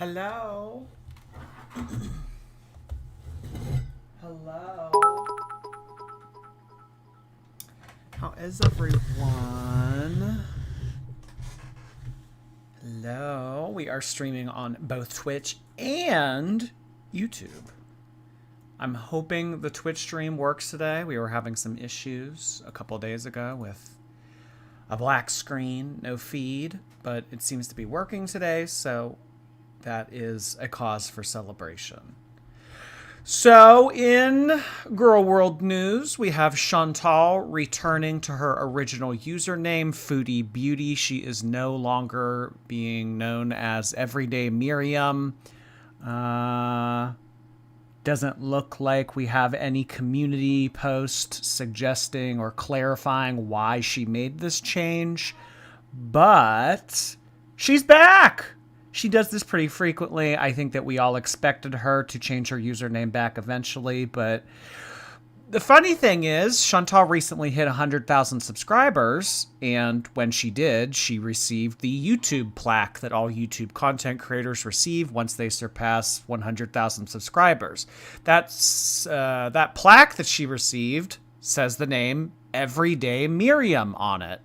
Hello? Hello? How is everyone? Hello? We are streaming on both Twitch and YouTube. I'm hoping the Twitch stream works today. We were having some issues a couple days ago with a black screen, no feed, but it seems to be working today, so that is a cause for celebration. So, in Girl World news, we have Chantal returning to her original username, Foodie Beauty. She is no longer being known as Everyday Miriam. Doesn't look like we have any community post suggesting or clarifying why she made this change, but she's back! She does this pretty frequently. I think that we all expected her to change her username back eventually, but the funny thing is, Chantal recently hit 100,000 subscribers, and when she did, she received the YouTube plaque that all YouTube content creators receive once they surpass 100,000 subscribers. That plaque that she received says the name Everyday Miriam on it.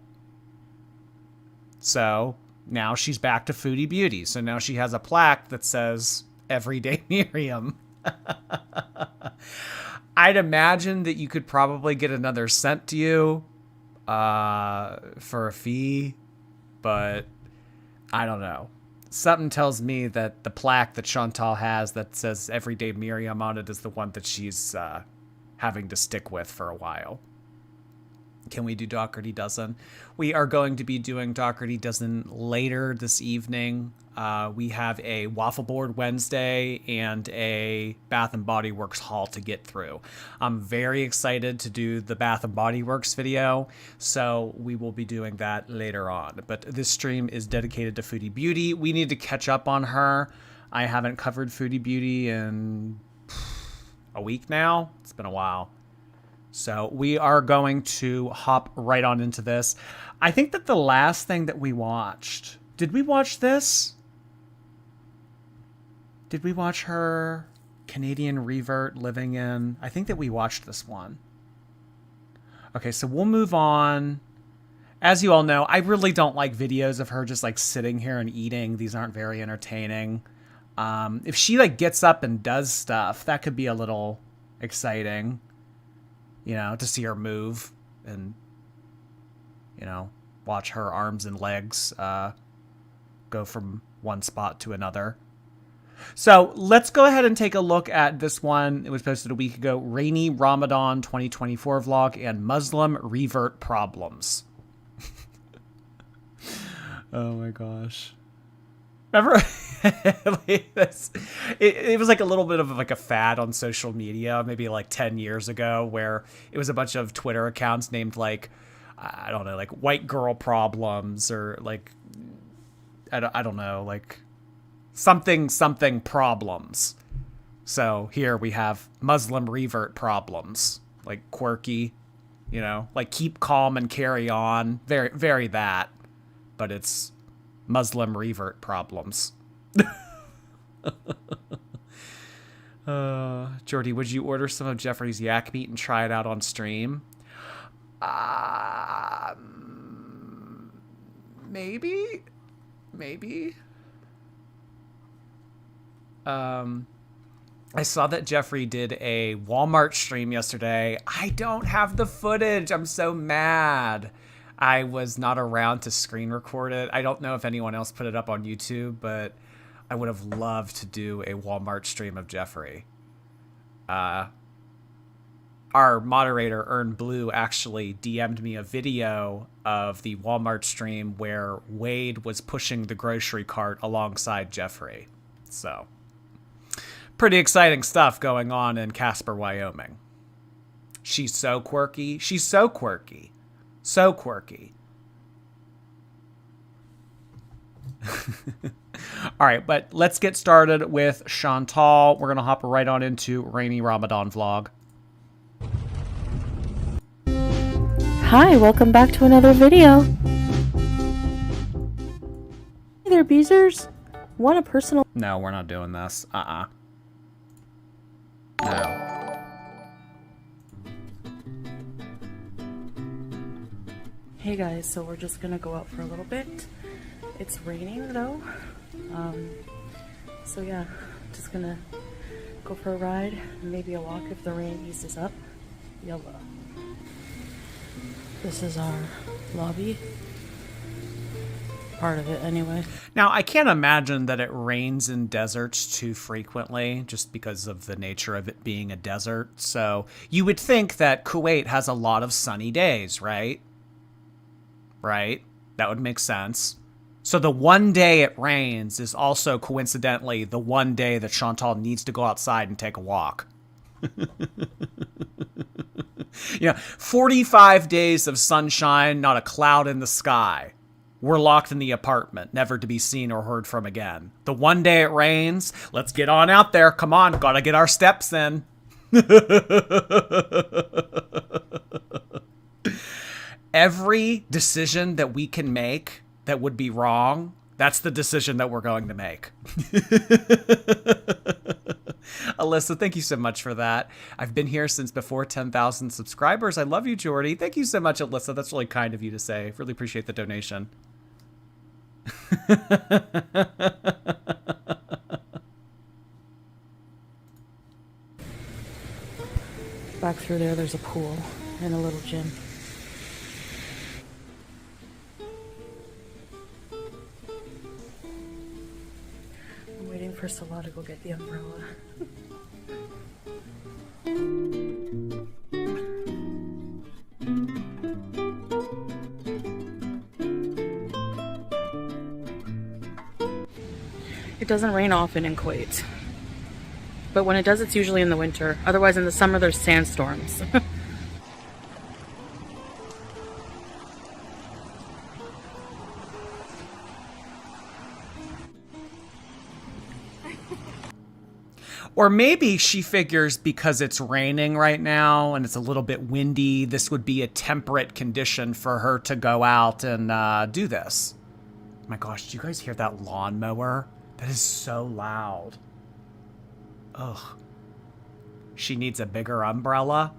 So now she's back to Foodie Beauty. So now she has a plaque that says Everyday Miriam. I'd imagine that you could probably get another sent to you for a fee, but I don't know. Something tells me that the plaque that Chantal has that says Everyday Miriam on it is the one that she's having to stick with for a while. Can we do Doherty Dozen? We are going to be doing Doherty Dozen later this evening. We have a Waffle Board Wednesday and a Bath & Body Works haul to get through. I'm very excited to do the Bath & Body Works video, so we will be doing that later on. But this stream is dedicated to Foodie Beauty. We need to catch up on her. I haven't covered Foodie Beauty in a week now. It's been a while. So we are going to hop right on into this. I think that the last thing that we watched... Did we watch this? Did we watch her Canadian revert living in... I think that we watched this one. Okay, so we'll move on. As you all know, I really don't like videos of her just like sitting here and eating. These aren't very entertaining. If she like gets up and does stuff, that could be a little exciting. You know, to see her move and, you know, watch her arms and legs go from one spot to another. So let's go ahead and take a look at this one. It was posted a week ago. Rainy Ramadan 2024 vlog and Muslim revert problems. Oh my gosh. Remember, it was like a little bit of like a fad on social media, maybe like 10 years ago, where it was a bunch of Twitter accounts named like, I don't know, like white girl problems or like, I don't know, like something problems. So here we have Muslim revert problems, like quirky, you know, like keep calm and carry on. Very, very that, but it's Muslim revert problems. Jordy, would you order some of Jeffrey's yak meat and try it out on stream? Maybe. I saw that Jeffrey did a Walmart stream yesterday. I don't have the footage. I'm so mad. I was not around to screen record it. I don't know if anyone else put it up on YouTube, but I would have loved to do a Walmart stream of Jeffrey. Our moderator, Earn Blue, actually DM'd me a video of the Walmart stream where Wade was pushing the grocery cart alongside Jeffrey. So, pretty exciting stuff going on in Casper, Wyoming. She's so quirky. She's so quirky. So quirky. All right, but let's get started with Chantal. We're going to hop right on into Rainy Ramadan vlog. Hi, welcome back to another video. Hey there, Beezers. want a personal... No, we're not doing this. No. Hey guys, so we're just gonna go out for a little bit. It's raining though. So yeah, just gonna go for a ride, maybe a walk if the rain eases up. Yalla. This is our lobby. Part of it anyway. Now, I can't imagine that it rains in deserts too frequently just because of the nature of it being a desert. So you would think that Kuwait has a lot of sunny days, right? Right? That would make sense. So the one day it rains is also coincidentally the one day that Chantal needs to go outside and take a walk. 45 days of sunshine, not a cloud in the sky. We're locked in the apartment, never to be seen or heard from again. The one day it rains, let's get on out there. Come on, gotta get our steps in. Every decision that we can make that would be wrong, that's the decision that we're going to make. Alyssa, thank you so much for that. I've been here since before 10,000 subscribers. I love you, Jordy. Thank you so much, Alyssa. That's really kind of you to say. Really appreciate the donation. Back through there, there's a pool and a little gym. I'm waiting for Salah to go get the umbrella. It doesn't rain often in Kuwait. But when it does, it's usually in the winter. Otherwise, in the summer, there's sandstorms. Or maybe she figures because it's raining right now and it's a little bit windy, this would be a temperate condition for her to go out and do this. My gosh, do you guys hear that lawnmower? That is so loud. Ugh. She needs a bigger umbrella?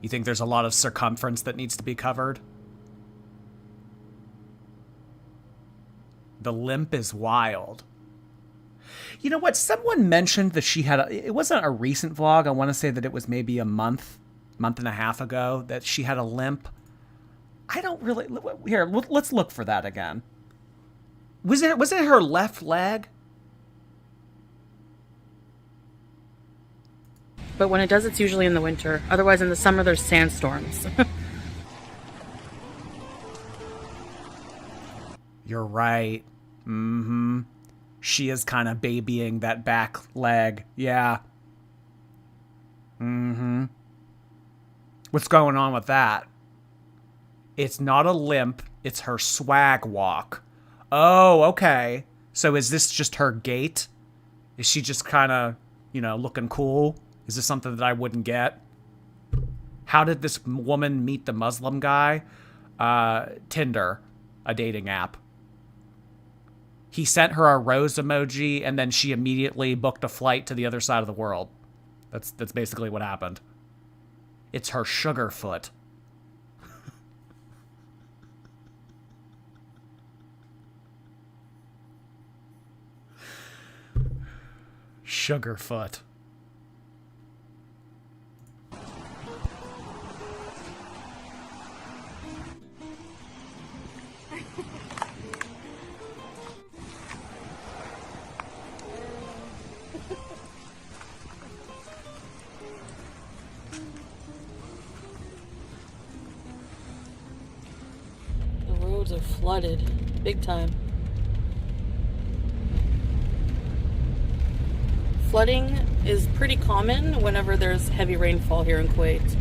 You think there's a lot of circumference that needs to be covered? The limp is wild. You know what? Someone mentioned that she had it wasn't a recent vlog. I want to say that it was maybe a month and a half ago that she had a limp. I don't really... Here, let's look for that again. Was it her left leg? But when it does, it's usually in the winter. Otherwise, in the summer, there's sandstorms. You're right. Mm-hmm. She is kind of babying that back leg. Yeah. Mm-hmm. What's going on with that? It's not a limp. It's her swag walk. Oh, okay. So is this just her gait? Is she just kind of, looking cool? Is this something that I wouldn't get? How did this woman meet the Muslim guy? Tinder, a dating app. He sent her a rose emoji, and then she immediately booked a flight to the other side of the world. That's basically what happened. It's her sugar foot. Sugarfoot. The roads are flooded, big time. Flooding is pretty common whenever there's heavy rainfall here in Kuwait.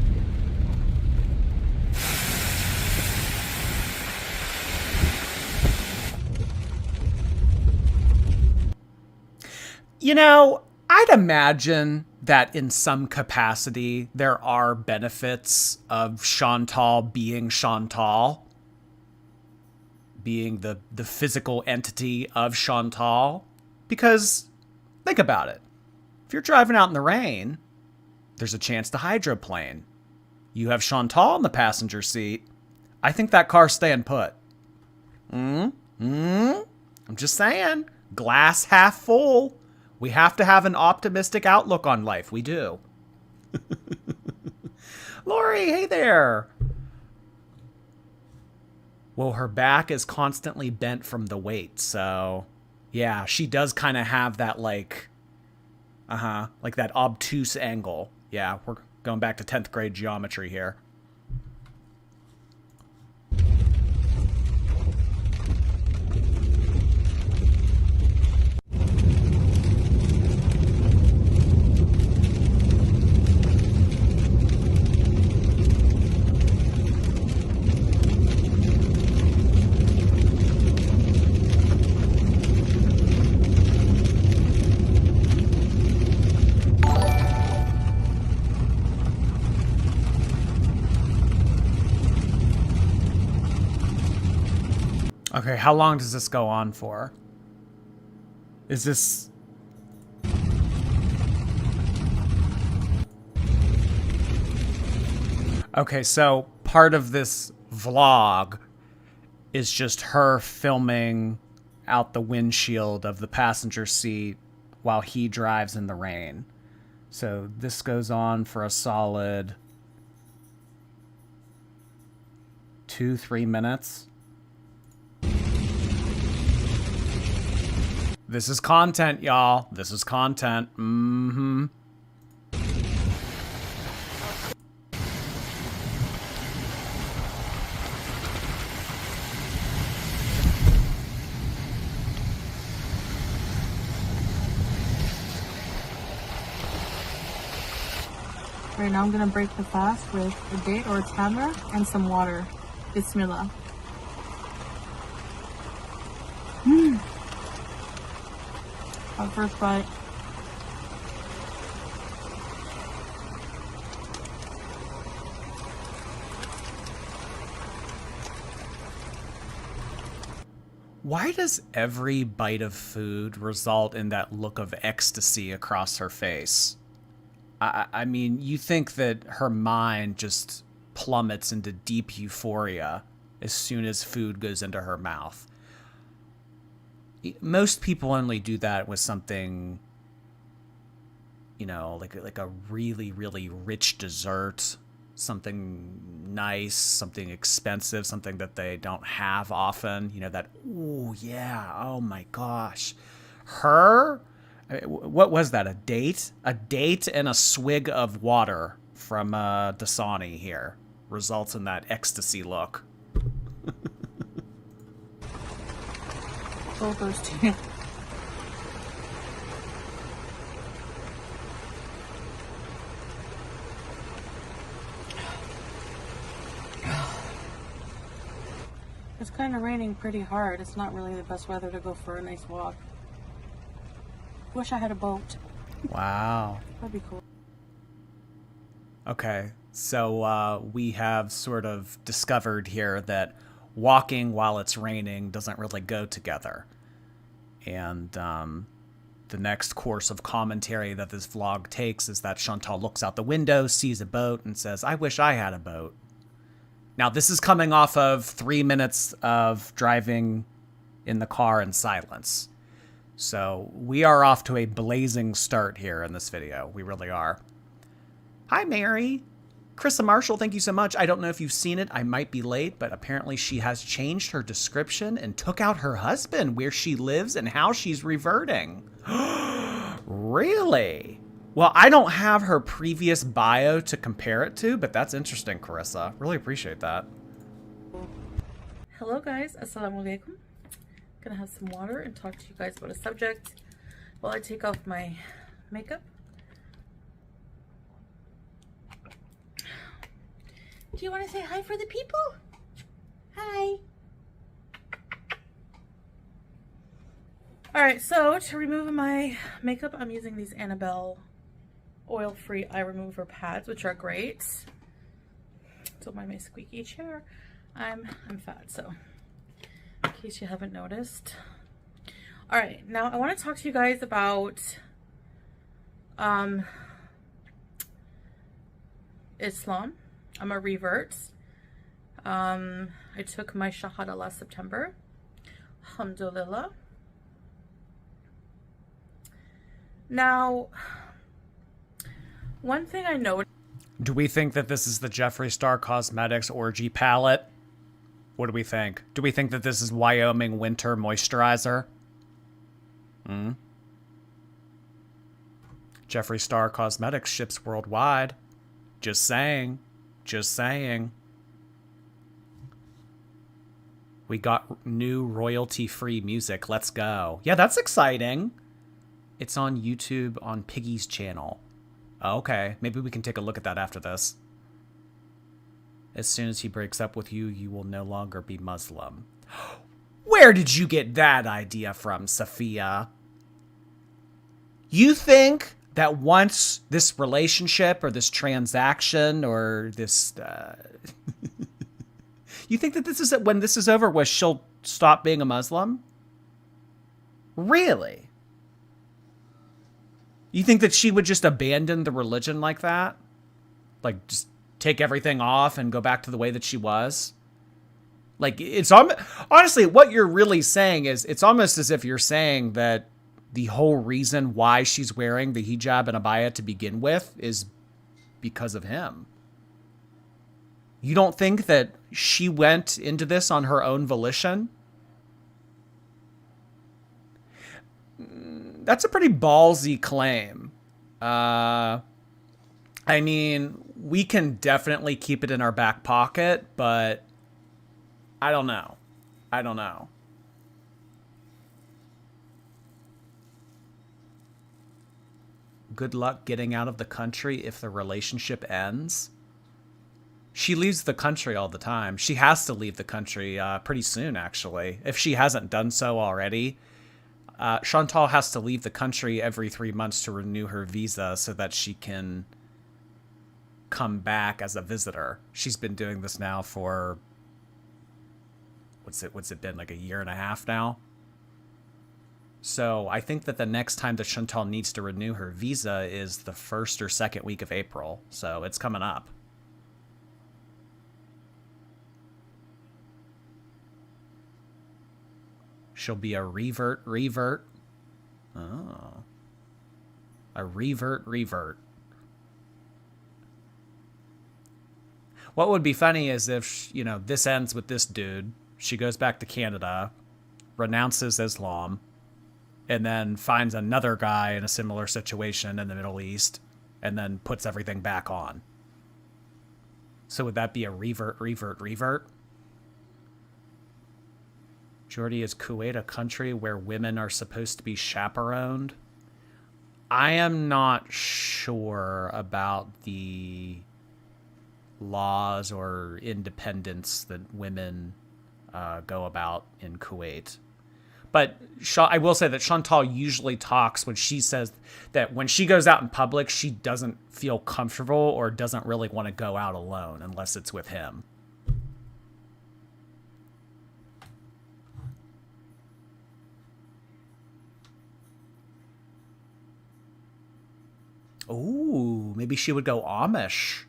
I'd imagine that in some capacity there are benefits of Chantal being Chantal. being the physical entity of Chantal. Because, think about it. If you're driving out in the rain, there's a chance to hydroplane. You have Chantal in the passenger seat. I think that car's staying put. I'm just saying. Glass half full. We have to have an optimistic outlook on life. We do. Lori, hey there. Well, her back is constantly bent from the weight, so yeah, she does kind of have that like that obtuse angle. Yeah, we're going back to 10th grade geometry here. Okay, how long does this go on for? Is this... Okay, so part of this vlog is just her filming out the windshield of the passenger seat while he drives in the rain. So this goes on for a solid 2-3 minutes. This is content, y'all. This is content. Right now I'm gonna break the fast with a date or a tamar and some water. Bismillah. Our first bite. Why does every bite of food result in that look of ecstasy across her face? I mean, you think that her mind just plummets into deep euphoria as soon as food goes into her mouth. Most people only do that with something, you know, like a really, really rich dessert, something nice, something expensive, something that they don't have often. You know, that, ooh, yeah, oh my gosh. Her, what was that, a date? A date and a swig of water from Dasani here results in that ecstasy look. So thirsty. It's kind of raining pretty hard. It's not really the best weather to go for a nice walk. Wish I had a boat. Wow. That'd be cool. Okay, so we have sort of discovered here that walking while it's raining doesn't really go together. And the next course of commentary that this vlog takes is that Chantal looks out the window, sees a boat, and says, I wish I had a boat. Now, this is coming off of 3 minutes of driving in the car in silence. So we are off to a blazing start here in this video. We really are. Hi, Mary. Krista Marshall, thank you so much. I don't know if you've seen it. I might be late, but apparently she has changed her description and took out her husband, where she lives, and how she's reverting. Really? Well, I don't have her previous bio to compare it to, but that's interesting, Carissa. Really appreciate that. Hello guys, assalamu alaikum. Gonna have some water and talk to you guys about a subject while I take off my makeup. Do you want to say hi for the people? Hi. Alright, so to remove my makeup, I'm using these Annabelle oil-free eye remover pads, which are great. Don't mind my squeaky chair. I'm fat, so in case you haven't noticed. All right, now I want to talk to you guys about Islam. I'm a revert. I took my Shahada last September. Alhamdulillah. Now, one thing I know. Do we think that this is the Jeffree Star Cosmetics orgy palette? What do we think? Do we think that this is Wyoming winter moisturizer? Jeffree Star Cosmetics ships worldwide. Just saying. Just saying. We got new royalty-free music. Let's go. Yeah, that's exciting. It's on YouTube on Piggy's channel. Okay, maybe we can take a look at that after this. As soon as he breaks up with you, you will no longer be Muslim. Where did you get that idea from, Sophia? You think that once this relationship or this transaction or this... you think that this is when this is over, where she'll stop being a Muslim? Really? You think that she would just abandon the religion like that? Like, just take everything off and go back to the way that she was? Like, it's honestly, what you're really saying is, it's almost as if you're saying that the whole reason why she's wearing the hijab and abaya to begin with is because of him. You don't think that she went into this on her own volition? That's a pretty ballsy claim. I mean, we can definitely keep it in our back pocket, but I don't know. I don't know. Good luck getting out of the country if the relationship ends. She leaves the country all the time. She has to leave the country pretty soon, actually, if she hasn't done so already. Chantal has to leave the country every 3 months to renew her visa so that she can come back as a visitor. She's been doing this now for, what's it been, like a year and a half now? So I think that the next time that Chantal needs to renew her visa is the first or second week of April. So it's coming up. She'll be a revert. Oh. A revert. What would be funny is if, you know, this ends with this dude. She goes back to Canada, renounces Islam, and then finds another guy in a similar situation in the Middle East, and then puts everything back on. So would that be a revert? Jordy, is Kuwait a country where women are supposed to be chaperoned? I am not sure about the laws or independence that women go about in Kuwait. But I will say that Chantal usually talks when she says that when she goes out in public, she doesn't feel comfortable or doesn't really want to go out alone unless it's with him. Ooh, maybe she would go Amish.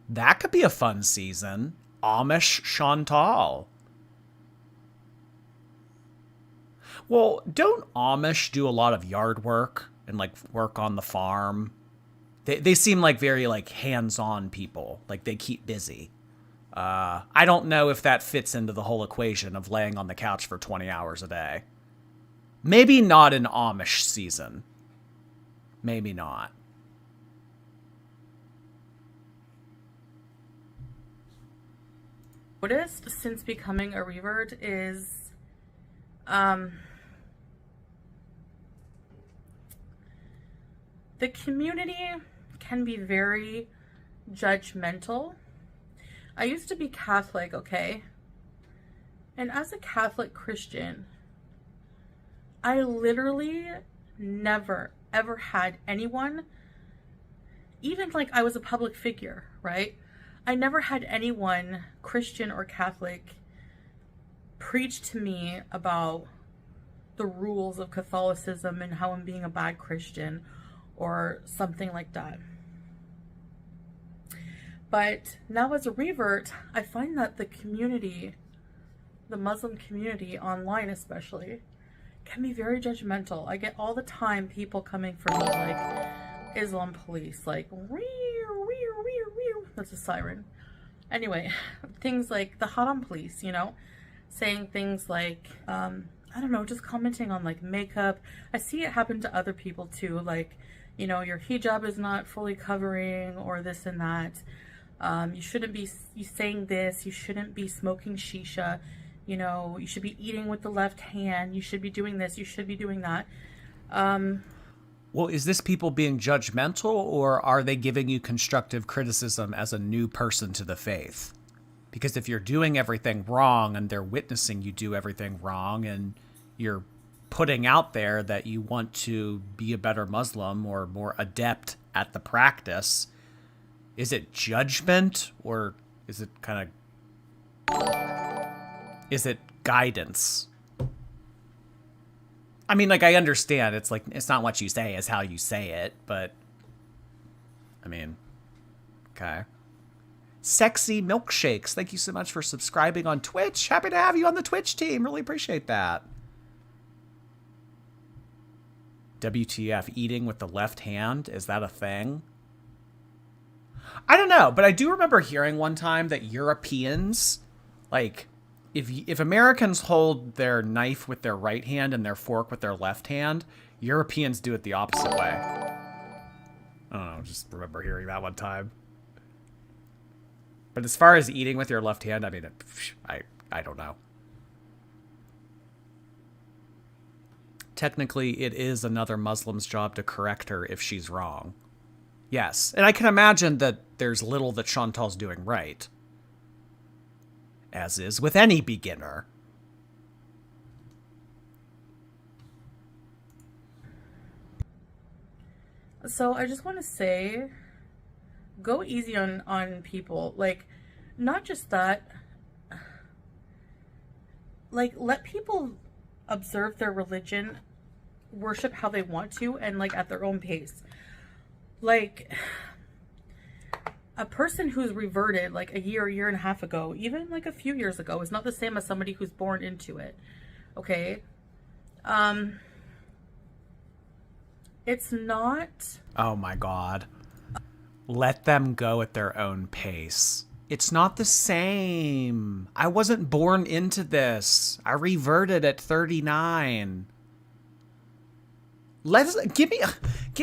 That could be a fun season. Amish Chantal. Well, don't Amish do a lot of yard work and like work on the farm? They seem like very like hands-on people. Like they keep busy. I don't know if that fits into the whole equation of laying on the couch for 20 hours a day. Maybe not in Amish season. Maybe not. Noticed since becoming a revert is the community can be very judgmental. I used to be Catholic, okay? And as a Catholic Christian, I literally never ever had anyone, even like I was a public figure, right? I never had anyone, Christian or Catholic, preach to me about the rules of Catholicism and how I'm being a bad Christian or something like that. But now as a revert, I find that the community, the Muslim community online especially, can be very judgmental. I get all the time people coming for me like Islam police, like that's a siren. Anyway, things like the Haram police, you know, saying things like, I don't know, just commenting on like makeup. I see it happen to other people too, like, you know, your hijab is not fully covering or this and that. You shouldn't be saying this, you shouldn't be smoking shisha, you know, you should be eating with the left hand, you should be doing this, you should be doing that. Well, is this people being judgmental, or are they giving you constructive criticism as a new person to the faith? Because if you're doing everything wrong and they're witnessing you do everything wrong, and you're putting out there that you want to be a better Muslim or more adept at the practice, is it judgment, or is it is it guidance? I mean, like, I understand it's like, it's not what you say, it's how you say it, but I mean, okay. Sexy Milkshakes, thank you so much for subscribing on Twitch. Happy to have you on the Twitch team. Really appreciate that. WTF, eating with the left hand? Is that a thing? I don't know, but I do remember hearing one time that Europeans, like, if Americans hold their knife with their right hand and their fork with their left hand, Europeans do it the opposite way. I don't know, just remember hearing that one time. But as far as eating with your left hand, I mean, I don't know. Technically, it is another Muslim's job to correct her if she's wrong. Yes, and I can imagine that there's little that Chantal's doing right. As is with any beginner. So I just want to say, go easy on people. Like, not just that. Like, let people observe their religion, worship how they want to, and like at their own pace. Like, a person who's reverted like a year and a half ago, even like a few years ago, is not the same as somebody who's born into it. Okay? It's not... Oh my God. Let them go at their own pace. It's not the same. I wasn't born into this. I reverted at 39. Give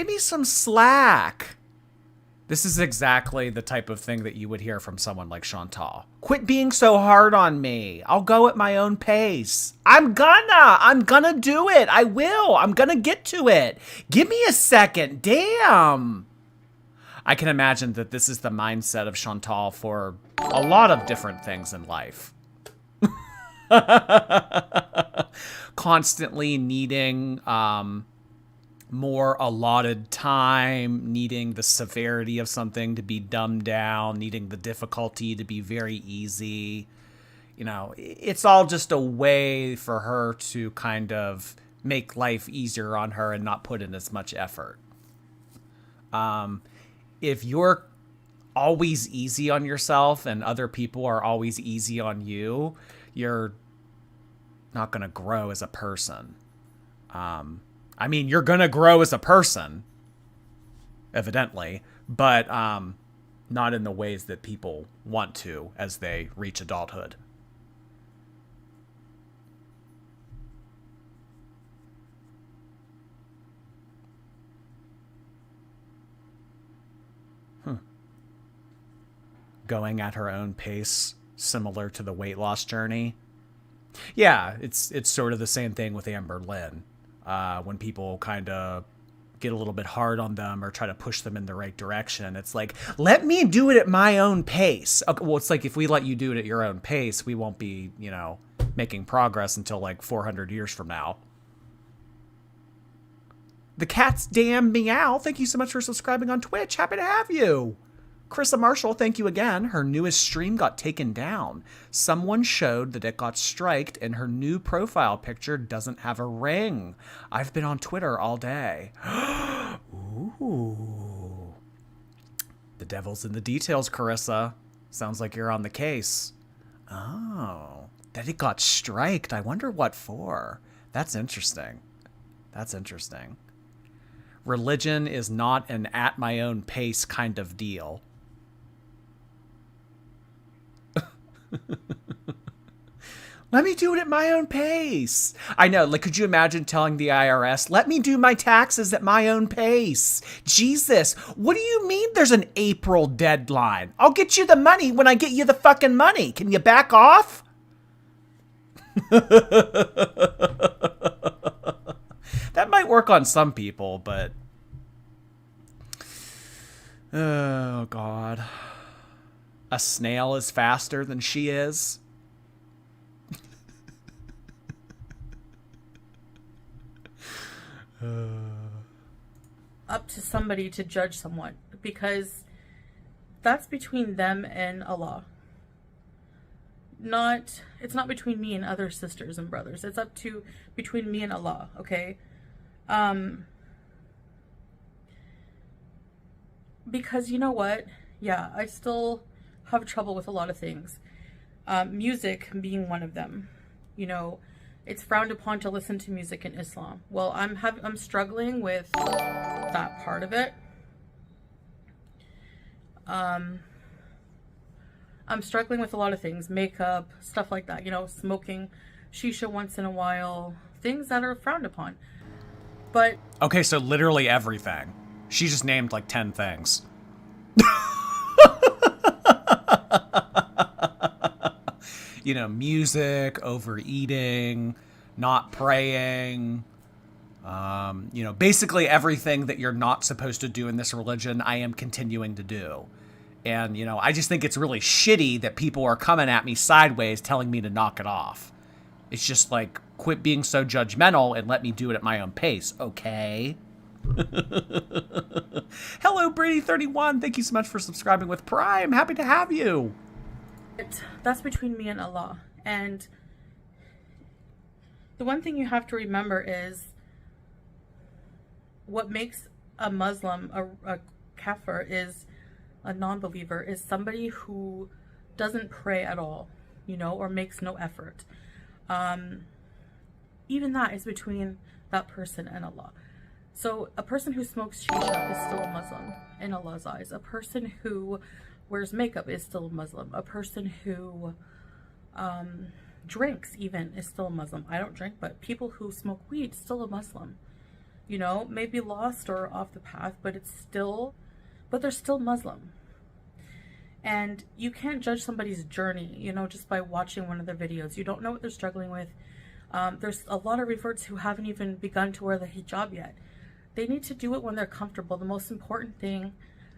me some slack. This is exactly the type of thing that you would hear from someone like Chantal. Quit being so hard on me. I'll go at my own pace. I'm gonna do it. I will. I'm gonna get to it. Give me a second. Damn. I can imagine that this is the mindset of Chantal for a lot of different things in life. Constantly needing more allotted time, needing the severity of something to be dumbed down, needing the difficulty to be very easy. You know, it's all just a way for her to kind of make life easier on her and not put in as much effort. If you're always easy on yourself and other people are always easy on you, you're not going to grow as a person. I mean, you're going to grow as a person, evidently, but not in the ways that people want to as they reach adulthood. Going at her own pace, similar to the weight loss journey. Yeah, it's sort of the same thing with Amber Lynn. When people kind of get a little bit hard on them or try to push them in the right direction, it's like, let me do it at my own pace. Okay, well, it's like, if we let you do it at your own pace, we won't be, you know, making progress until like 400 years from now. The cat's damn meow. Thank you so much for subscribing on Twitch. Happy to have you. Carissa Marshall, thank you again. Her newest stream got taken down. Someone showed that it got striked and her new profile picture doesn't have a ring. I've been on Twitter all day. Ooh. The devil's in the details, Carissa. Sounds like you're on the case. Oh, that it got striked. I wonder what for. That's interesting. That's interesting. Religion is not an at my own pace kind of deal. Let me do it at my own pace. I know, like, could you imagine telling the IRS, let me do my taxes at my own pace? Jesus, what do you mean there's an April deadline? I'll get you the money when I get you the fucking money. Can you back off? That might work on some people, but... oh, God. A snail is faster than she is. Up to somebody to judge someone, because that's between them and Allah. It's not between me and other sisters and brothers. It's up to between me and Allah, okay? Because you know what? Yeah, I still have trouble with a lot of things. Music being one of them. You know, it's frowned upon to listen to music in Islam. Well, I'm struggling with that part of it. I'm struggling with a lot of things, makeup, stuff like that, you know, smoking shisha once in a while, things that are frowned upon. But okay, so literally everything. She just named like 10 things. You know, music, overeating, not praying, you know, basically everything that you're not supposed to do in this religion, I am continuing to do. And, you know, I just think it's really shitty that people are coming at me sideways telling me to knock it off. It's just like, quit being so judgmental and let me do it at my own pace, okay? Hello, Brady31. Thank you so much for subscribing with Prime. Happy to have you. That's between me and Allah. And the one thing you have to remember is what makes a Muslim a kafir, is a non-believer, is somebody who doesn't pray at all, you know, or makes no effort. Even that is between that person and Allah. So a person who smokes shisha is still a Muslim in Allah's eyes. A person who wears makeup is still a Muslim. A person who drinks even is still a Muslim. I don't drink, but people who smoke weed still a Muslim. You know, maybe lost or off the path, but they're still Muslim. And you can't judge somebody's journey, you know, just by watching one of their videos. You don't know what they're struggling with. There's a lot of reverts who haven't even begun to wear the hijab yet. They need to do it when they're comfortable. The most important thing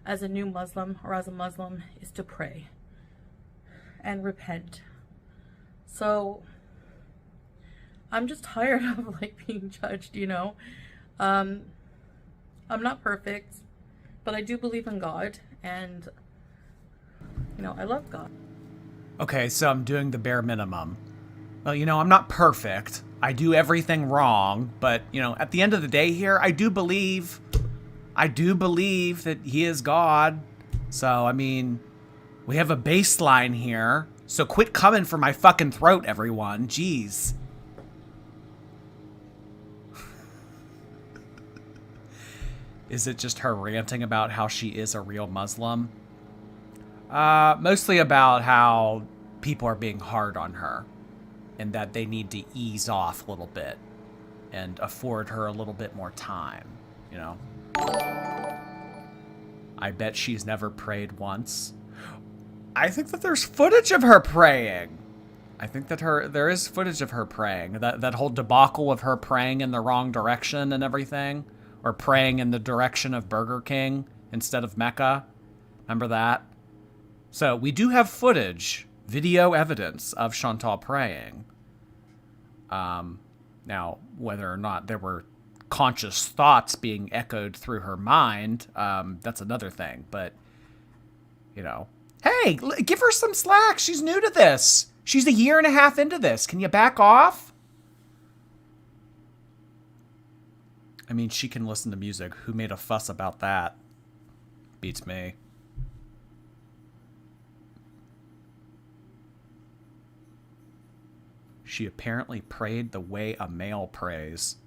as a new Muslim or as a Muslim is to pray and repent. So I'm just tired of like being judged, you know. I'm not perfect, but I do believe in God, and you know, I love God. Okay, so I'm doing the bare minimum. Well, you know, I'm not perfect. I do everything wrong, but, you know, at the end of the day here, I do believe that he is God. So, I mean, we have a baseline here. So quit coming for my fucking throat, everyone. Jeez. Is it just her ranting about how she is a real Muslim? Mostly about how people are being hard on her and that they need to ease off a little bit and afford her a little bit more time, you know? I bet she's never prayed once. I think that there's footage of her praying. I think that there is footage of her praying. That whole debacle of her praying in the wrong direction and everything. Or praying in the direction of Burger King instead of Mecca. Remember that? So we do have footage, video evidence of Chantal praying. Now, whether or not there were conscious thoughts being echoed through her mind, that's another thing. But You know, hey, give her some slack. She's new to this. She's a year and a half into this. Can you back off? I mean, she can listen to music. Who made a fuss about that? Beats me. She apparently prayed the way a male prays.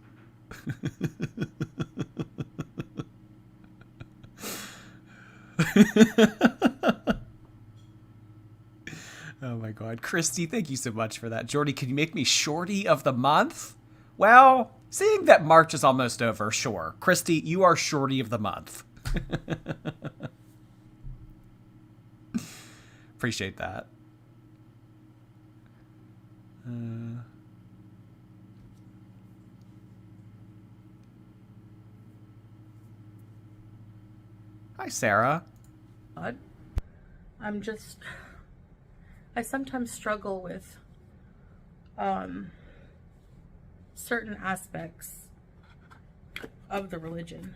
Oh my god. Christy, thank you so much for that. Jordy, can you make me shorty of the month? Well, seeing that March is almost over, sure. Christy, you are shorty of the month. Appreciate that. Hi, Sarah. I sometimes struggle with certain aspects of the religion,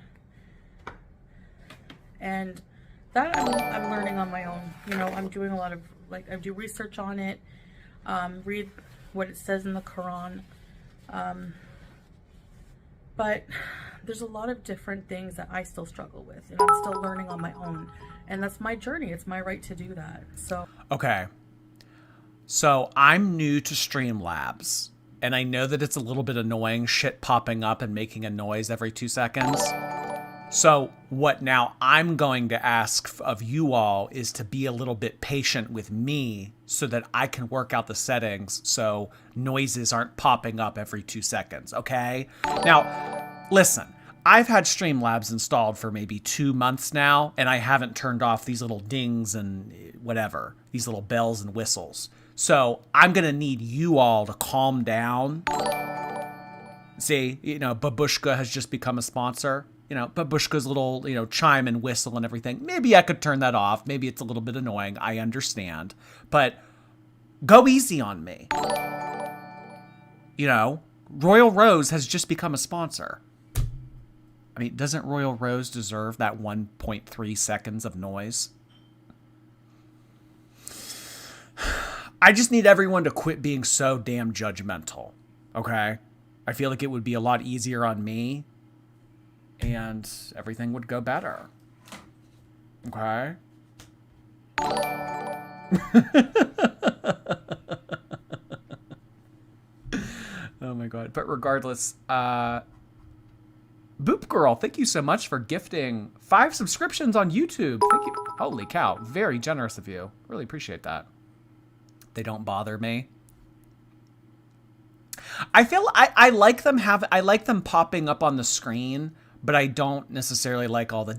and that I'm learning on my own. You know, I'm doing a lot of, like, I do research on it, read what it says in the Quran, but there's a lot of different things that I still struggle with, and I'm still learning on my own, and that's my journey. It's my right to do that. So okay. So I'm new to Streamlabs, and I know that it's a little bit annoying, shit popping up and making a noise every 2 seconds. So what now I'm going to ask of you all is to be a little bit patient with me so that I can work out the settings so noises aren't popping up every 2 seconds, okay? Now, listen, I've had Streamlabs installed for maybe 2 months now, and I haven't turned off these little dings and whatever, these little bells and whistles. So I'm going to need you all to calm down. See, you know, Babushka has just become a sponsor. You know, Babushka's little, you know, chime and whistle and everything. Maybe I could turn that off. Maybe it's a little bit annoying. I understand. But go easy on me. You know, Royal Rose has just become a sponsor. I mean, doesn't Royal Rose deserve that 1.3 seconds of noise? I just need everyone to quit being so damn judgmental, okay? I feel like it would be a lot easier on me, and everything would go better, okay? Oh my god. But regardless, Boop Girl, thank you so much for gifting 5 subscriptions on YouTube. Thank you. Holy cow. Very generous of you. Really appreciate that. They don't bother me. I feel I like them I like them popping up on the screen, but I don't necessarily like all the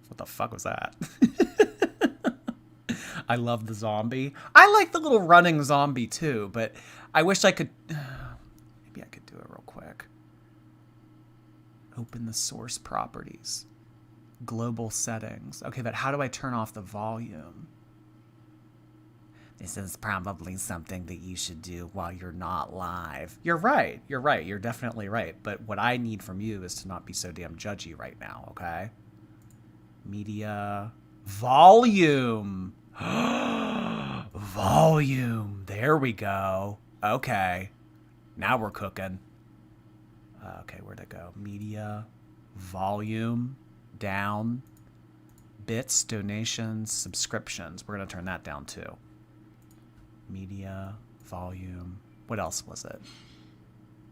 what the fuck was that? I love the zombie. I like the little running zombie too, but I wish I could maybe I could do it real quick. Open the source properties. Global settings. Okay, but how do I turn off the volume? This is probably something that you should do while you're not live. You're right. You're right. You're definitely right. But what I need from you is to not be so damn judgy right now, okay? Media. Volume. Volume. There we go. Okay. Now we're cooking. Okay, where'd it go? Media. Volume. Down. Bits, donations, subscriptions. We're going to turn that down too. Media, volume. What else was it?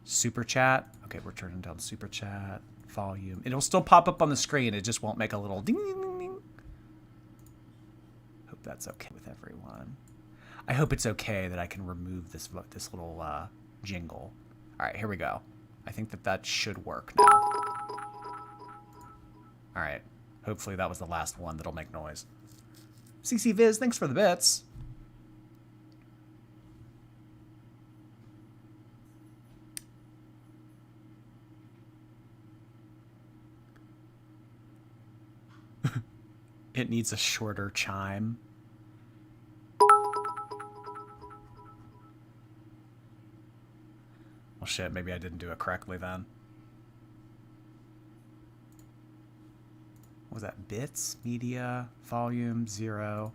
Super chat. Okay, we're turning down super chat. Volume. It'll still pop up on the screen. It just won't make a little ding, ding, ding, ding. Hope that's okay with everyone. I hope it's okay that I can remove this little jingle. All right, here we go. I think that should work now. All right. Hopefully that was the last one that'll make noise. CC Viz, thanks for the bits. It needs a shorter chime. Well, shit, maybe I didn't do it correctly then. What was that? Bits, media, volume, 0.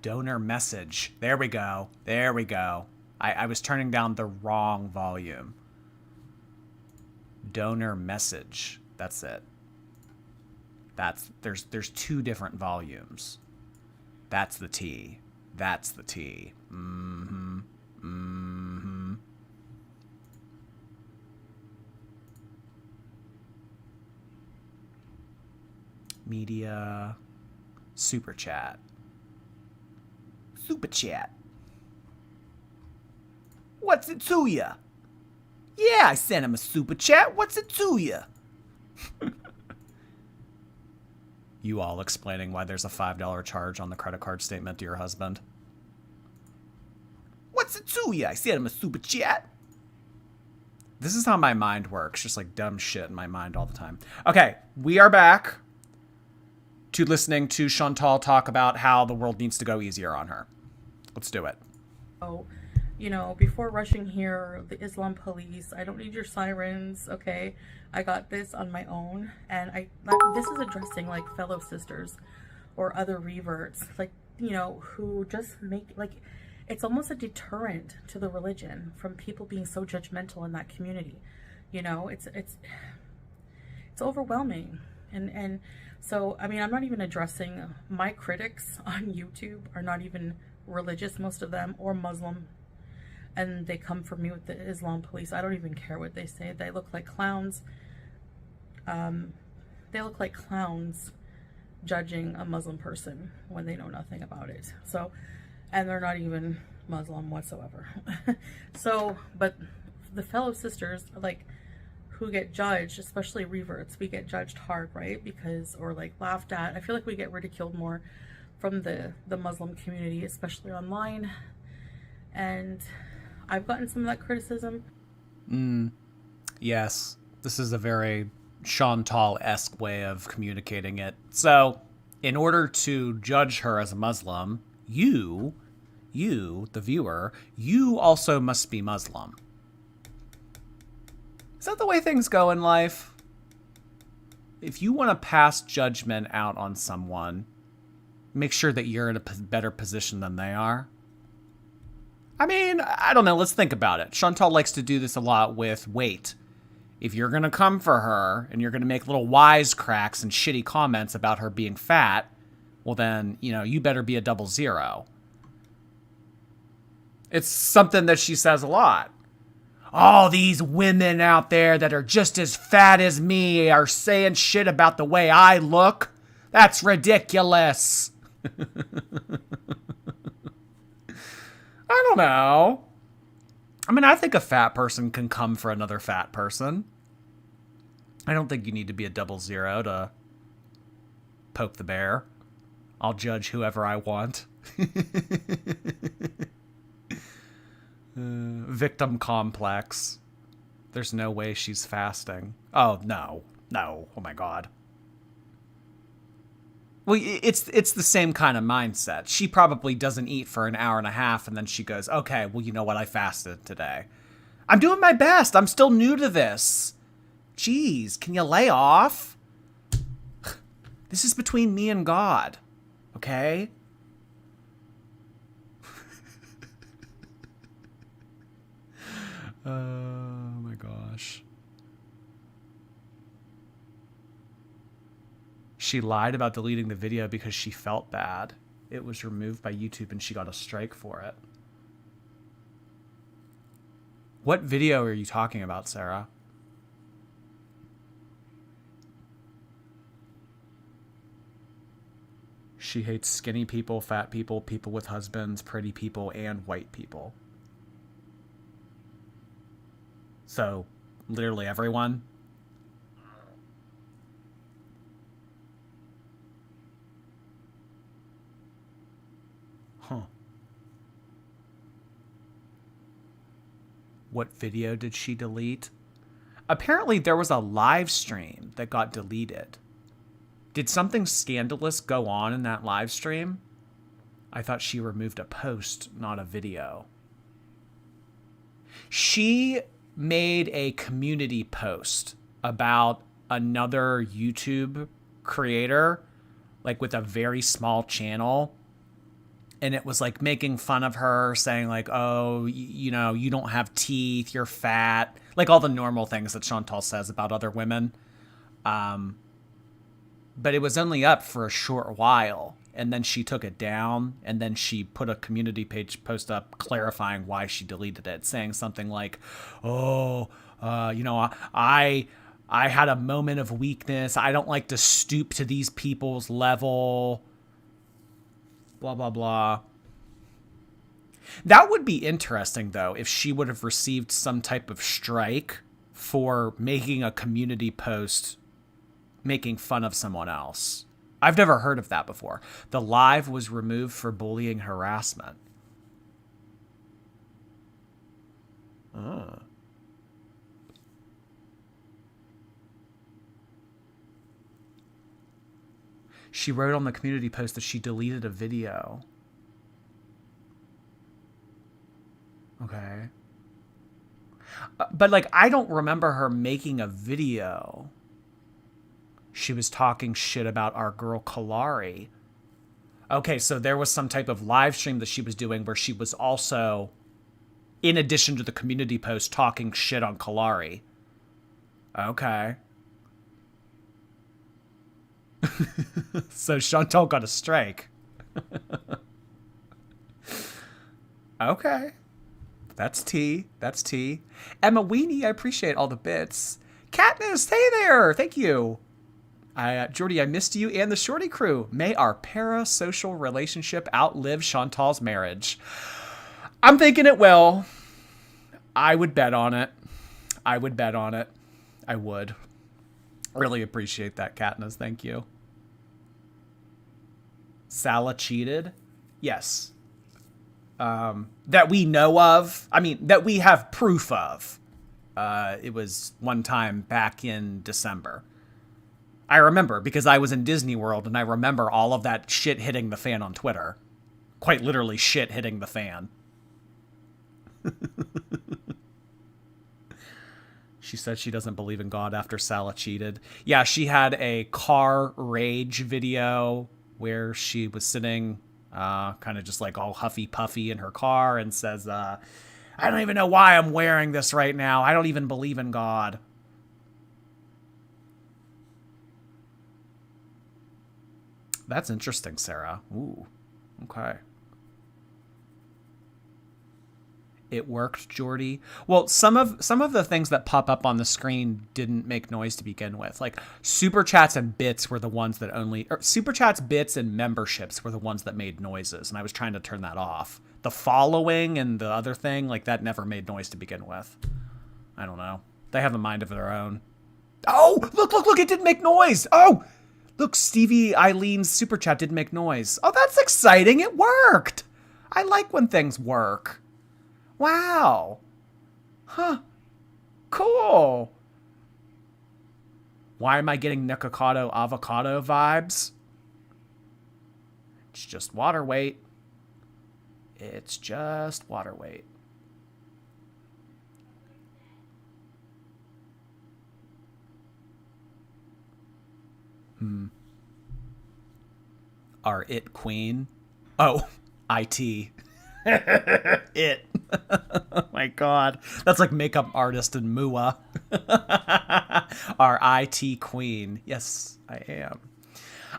Donor message. There we go. There we go. I was turning down the wrong volume. Donor message. That's it. There's 2 different volumes. That's the T. That's the T. Mm-hmm. Mm-hmm. Media. Super chat. Super chat. What's it to ya? Yeah, I sent him a super chat. What's it to ya? You all explaining why there's a $5 charge on the credit card statement to your husband. What's it to ya? I sent him a super chat. This is how my mind works. Just like dumb shit in my mind all the time. Okay, we are back to listening to Chantal talk about how the world needs to go easier on her. Let's do it. Oh, you know, before rushing here, the Islam police, I don't need your sirens, okay? I got this on my own. And this is addressing like fellow sisters or other reverts, like, you know, who just make, like, it's almost a deterrent to the religion from people being so judgmental in that community. You know, it's overwhelming. And so, I mean, I'm not even addressing my critics on YouTube are not even religious, most of them, or Muslim. And they come for me with the Islam police. I don't even care what they say. They look like clowns. They look like clowns judging a Muslim person when they know nothing about it. So, and they're not even Muslim whatsoever. So, but the fellow sisters, like, who get judged, especially reverts, we get judged hard, right? Because, or like laughed at. I feel like we get ridiculed more from the Muslim community, especially online. And I've gotten some of that criticism. Yes, this is a very Chantal-esque way of communicating it. So, in order to judge her as a Muslim, you, the viewer, you also must be Muslim. Is that the way things go in life? If you want to pass judgment out on someone, make sure that you're in a better position than they are. I mean, I don't know. Let's think about it. Chantal likes to do this a lot with weight. If you're going to come for her and you're going to make little wisecracks and shitty comments about her being fat, well then, you know, you better be a 00. It's something that she says a lot. All these women out there that are just as fat as me are saying shit about the way I look. That's ridiculous. I don't know. I mean, I think a fat person can come for another fat person. I don't think you need to be a 00 to poke the bear. I'll judge whoever I want. Victim complex. There's no way she's fasting. Oh, no. No. Oh, my God. Well, it's the same kind of mindset. She probably doesn't eat for an hour and a half, and then she goes, okay, well, you know what? I fasted today. I'm doing my best. I'm still new to this. Jeez, can you lay off? This is between me and God, okay? Oh, my gosh. She lied about deleting the video because she felt bad. It was removed by YouTube and she got a strike for it. What video are you talking about, Sarah? She hates skinny people, fat people, people with husbands, pretty people, and white people. So, literally everyone. Huh. What video did she delete? Apparently there was a live stream that got deleted. Did something scandalous go on in that live stream? I thought she removed a post, not a video. She made a community post about another YouTube creator, like with a very small channel. And it was like making fun of her, saying like, oh, you know, you don't have teeth, you're fat. Like all the normal things that Chantal says about other women. But it was only up for a short while. And then she took it down. And then she put a community page post up clarifying why she deleted it. Saying something like, oh, you know, I had a moment of weakness. I don't like to stoop to these people's level. Blah, blah, blah. That would be interesting, though, if she would have received some type of strike for making a community post making fun of someone else. I've never heard of that before. The live was removed for bullying harassment. She wrote on the community post that she deleted a video. Okay. But, like, I don't remember her making a video. She was talking shit about our girl Kalari. Okay, so there was some type of live stream that she was doing where she was also, in addition to the community post, talking shit on Kalari. Okay. So Chantal got a strike. Okay. That's tea. That's tea. Emma Weenie, I appreciate all the bits. Katniss, hey there. Thank you. Jordy, I missed you and the Shorty crew. May our parasocial relationship outlive Chantal's marriage. I'm thinking it will. I would bet on it. I would. Really appreciate that, Katniss. Thank you. Sala cheated? Yes. That we know of. I mean, that we have proof of. It was one time back in December. I remember because I was in Disney World and I remember all of that shit hitting the fan on Twitter. Quite literally shit hitting the fan. She said she doesn't believe in God after Sala cheated. Yeah, she had a car rage video where she was sitting kind of just like all huffy puffy in her car and says, I don't even know why I'm wearing this right now. I don't even believe in God. That's interesting, Sarah. Ooh, okay. It worked, Jordy. Well, some of the things that pop up on the screen didn't make noise to begin with. Like super chats and bits were the ones that super chats, bits, and memberships were the ones that made noises, and I was trying to turn that off. The following and the other thing, like that never made noise to begin with. I don't know. They have a mind of their own. Oh, look! It didn't make noise. Oh, look, Stevie Eileen's super chat didn't make noise. Oh, that's exciting. It worked. I like when things work. Wow. Huh. Cool. Why am I getting Nikocado avocado vibes? It's just water weight. It's just water weight. Our it queen. Oh, IT. It. Oh my God. That's like makeup artist and Mua. Our IT queen. Yes, I am.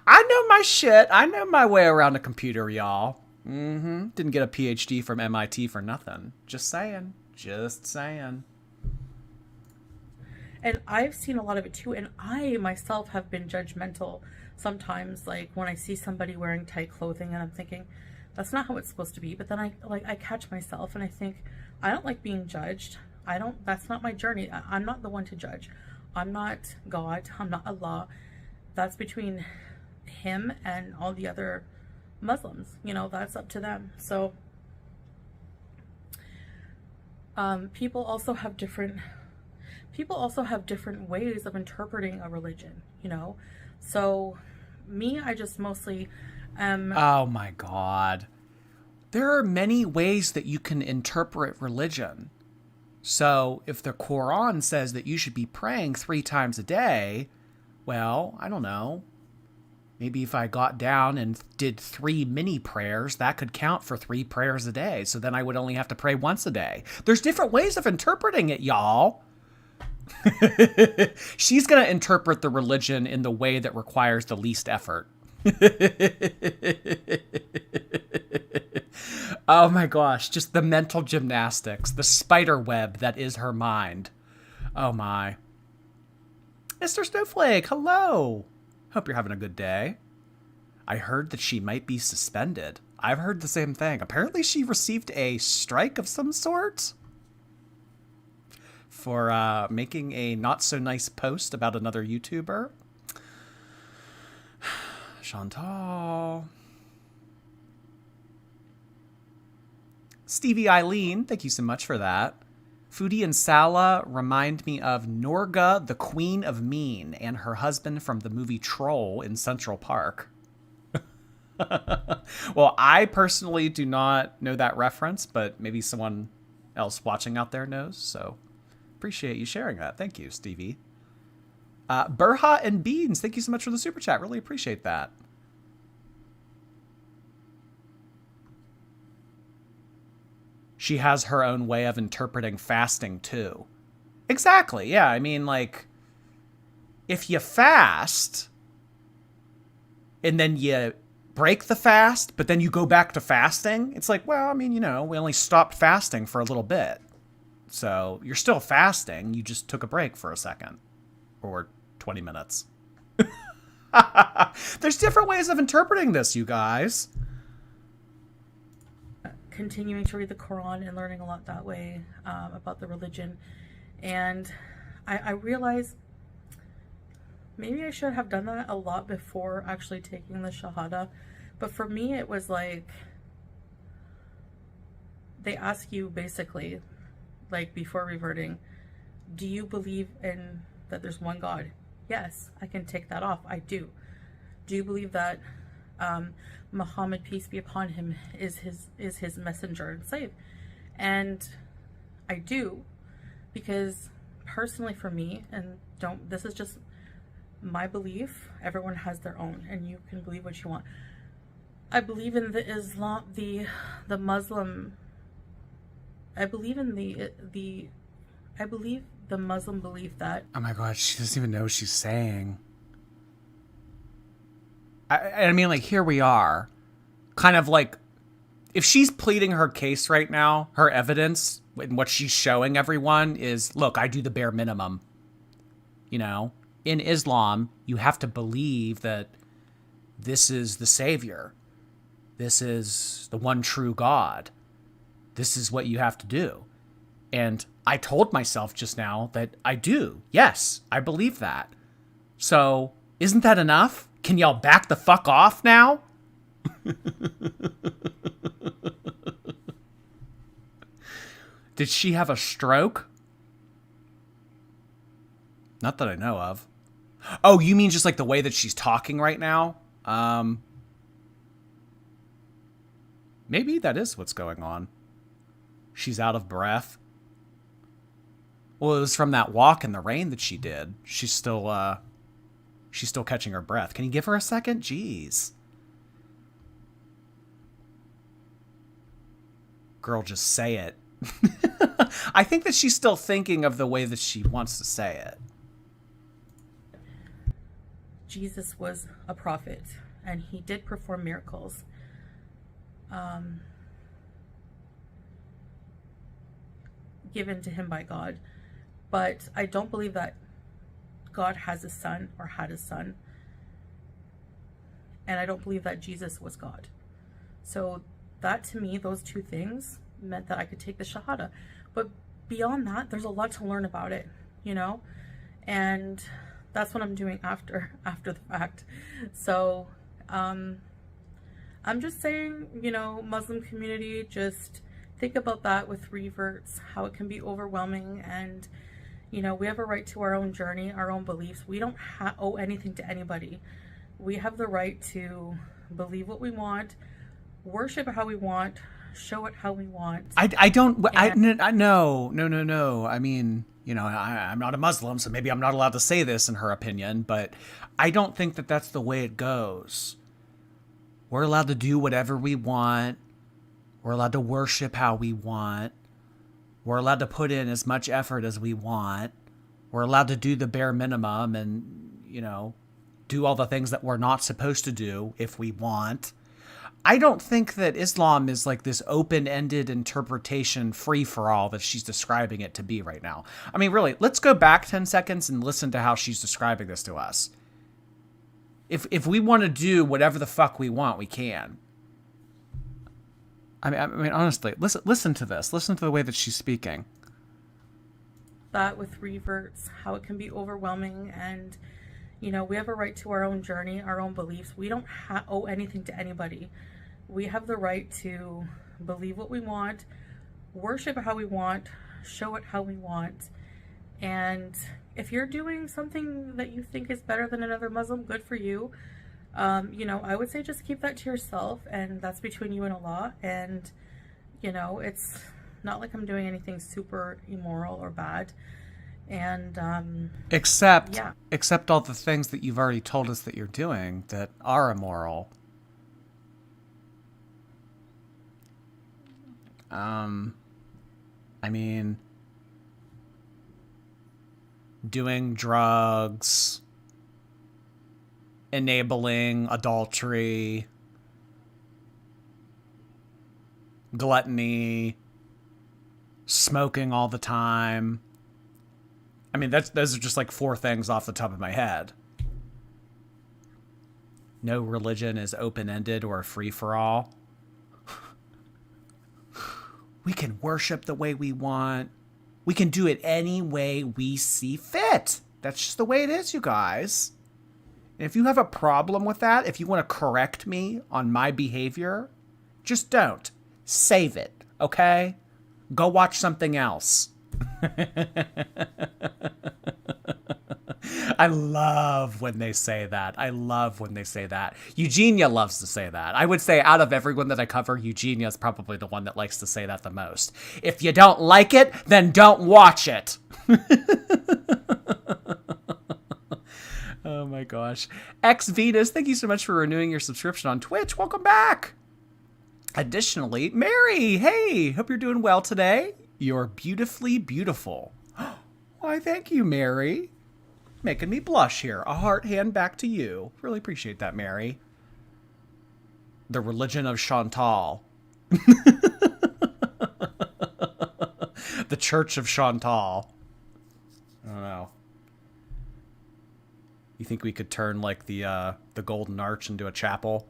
I know my shit. I know my way around a computer, y'all. Didn't get a PhD from MIT for nothing. Just saying. And I've seen a lot of it too, and I myself have been judgmental sometimes, like when I see somebody wearing tight clothing and I'm thinking, that's not how it's supposed to be. But then I catch myself and I think, I don't like being judged. That's not my journey. I'm not the one to judge. I'm not God. I'm not Allah. That's between him and all the other Muslims. You know, that's up to them. So people also have different ways of interpreting a religion, you know? So me, I just mostly oh my God. There are many ways that you can interpret religion. So if the Quran says that you should be praying 3 times a day, well, I don't know. Maybe if I got down and did 3 mini prayers, that could count for 3 prayers a day. So then I would only have to pray once a day. There's different ways of interpreting it, y'all. She's going to interpret the religion in the way that requires the least effort. Oh my gosh, just the mental gymnastics, the spider web that is her mind. Oh my. Mr. Snowflake, hello. Hope you're having a good day. I heard that she might be suspended. I've heard the same thing. Apparently she received a strike of some sort for making a not so nice post about another YouTuber. Chantal. Stevie Eileen, thank you so much for that. Foodie and Sala remind me of Norga, the Queen of Mean, and her husband from the movie Troll in Central Park. Well, I personally do not know that reference, but maybe someone else watching out there knows, so appreciate you sharing that. Thank you, Stevie. Burha and Beans, thank you so much for the super chat. Really appreciate that. She has her own way of interpreting fasting, too. Exactly, yeah. I mean, like, if you fast, and then you break the fast, but then you go back to fasting, it's like, well, I mean, you know, we only stopped fasting for a little bit. So, you're still fasting, you just took a break for a second. Or 20 minutes. There's different ways of interpreting this, you guys. Continuing to read the Quran and learning a lot that way about the religion. And I realized maybe I should have done that a lot before actually taking the Shahada. But for me, it was like, they ask you basically, like before reverting, do you believe in that there's one God? Yes, I can take that off. I do. Do you believe that Muhammad, peace be upon him, is his messenger and slave? And I do, because personally for me, and this is just my belief, everyone has their own, and you can believe what you want. I believe in the Islam, the Muslim. I believe in I believe the Muslim belief that... Oh my God, she doesn't even know what she's saying. I mean, like, here we are. Kind of like, if she's pleading her case right now, her evidence, and what she's showing everyone is, look, I do the bare minimum. You know? In Islam, you have to believe that this is the Savior. This is the one true God. This is what you have to do. And I told myself just now that I do. Yes, I believe that. So, isn't that enough? Can y'all back the fuck off now? Did she have a stroke? Not that I know of. Oh, you mean just like the way that she's talking right now? Maybe that is what's going on. She's out of breath. Well, it was from that walk in the rain that she did. She's still catching her breath. Can you give her a second? Jeez. Girl, just say it. I think that she's still thinking of the way that she wants to say it. Jesus was a prophet, and he did perform miracles. Given to him by God. But I don't believe that God has a son or had a son. And I don't believe that Jesus was God. So that, to me, those two things meant that I could take the Shahada. But beyond that, there's a lot to learn about it, you know? And that's what I'm doing after the fact. So I'm just saying, you know, Muslim community, just think about that with reverts, how it can be overwhelming. And, you know, we have a right to our own journey, our own beliefs. We don't owe anything to anybody. We have the right to believe what we want, worship how we want, show it how we want. I don't, no. I mean, I'm not a Muslim, so maybe I'm not allowed to say this in her opinion, but I don't think that that's the way it goes. We're allowed to do whatever we want. We're allowed to worship how we want. We're allowed to put in as much effort as we want. We're allowed to do the bare minimum and, do all the things that we're not supposed to do if we want. I don't think that Islam is like this open-ended interpretation free-for-all that she's describing it to be right now. I mean, really, let's go back 10 seconds and listen to how she's describing this to us. If we want to do whatever the fuck we want, we can. I mean, honestly, listen to this. Listen to the way that she's speaking. That with reverts, how it can be overwhelming, and we have a right to our own journey, our own beliefs. We don't owe anything to anybody. We have the right to believe what we want, worship how we want, show it how we want. And if you're doing something that you think is better than another Muslim, good for you. I would say just keep that to yourself, and that's between you and Allah. And, it's not like I'm doing anything super immoral or bad. And, except yeah. all the things that you've already told us that you're doing that are immoral. I mean, doing drugs, enabling adultery, gluttony, smoking all the time. I mean, those are just like 4 things off the top of my head. No religion is open-ended or free-for-all. We can worship the way we want. We can do it any way we see fit. That's just the way it is, you guys. And if you have a problem with that, if you want to correct me on my behavior, just don't. Save it, okay? Go watch something else. I love when they say that. Eugenia loves to say that. I would say out of everyone that I cover, Eugenia is probably the one that likes to say that the most. If you don't like it, then don't watch it. Oh my gosh. X Venus, thank you so much for renewing your subscription on Twitch. Welcome back. Additionally, Mary, hey, hope you're doing well today. You're beautifully beautiful. Why, thank you, Mary. Making me blush here. A heart hand back to you. Really appreciate that, Mary. The religion of Chantal. The Church of Chantal. I don't know. You think we could turn like the Golden Arch into a chapel?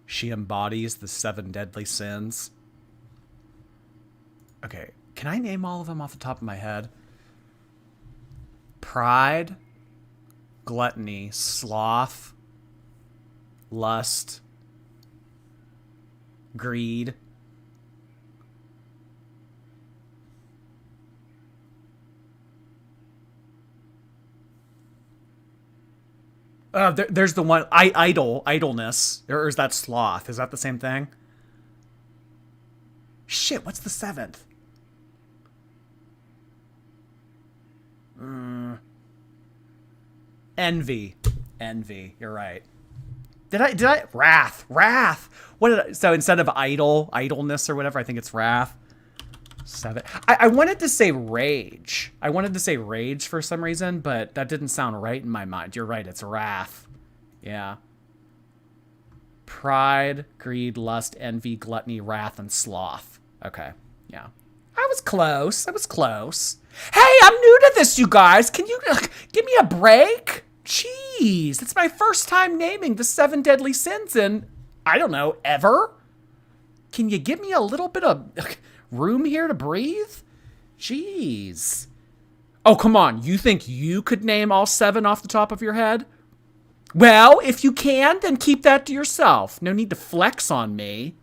She embodies the 7 deadly sins. Okay, can I name all of them off the top of my head? Pride, gluttony, sloth, lust, greed. There's the one, idleness, or is that sloth? Is that the same thing? Shit, what's the 7th? Envy. You're right. Did I? Wrath. So instead of idleness or whatever, I think it's wrath. 7. I wanted to say rage. For some reason, but that didn't sound right in my mind. You're right, it's wrath. Yeah. Pride, greed, lust, envy, gluttony, wrath, and sloth. Okay, yeah. I was close. Hey, I'm new to this, you guys. Can you give me a break? Jeez, it's my first time naming the 7 deadly sins in, I don't know, ever? Can you give me a little bit of room here to breathe? Jeez. Oh, come on. You think you could name all 7 off the top of your head? Well, if you can, then keep that to yourself. No need to flex on me.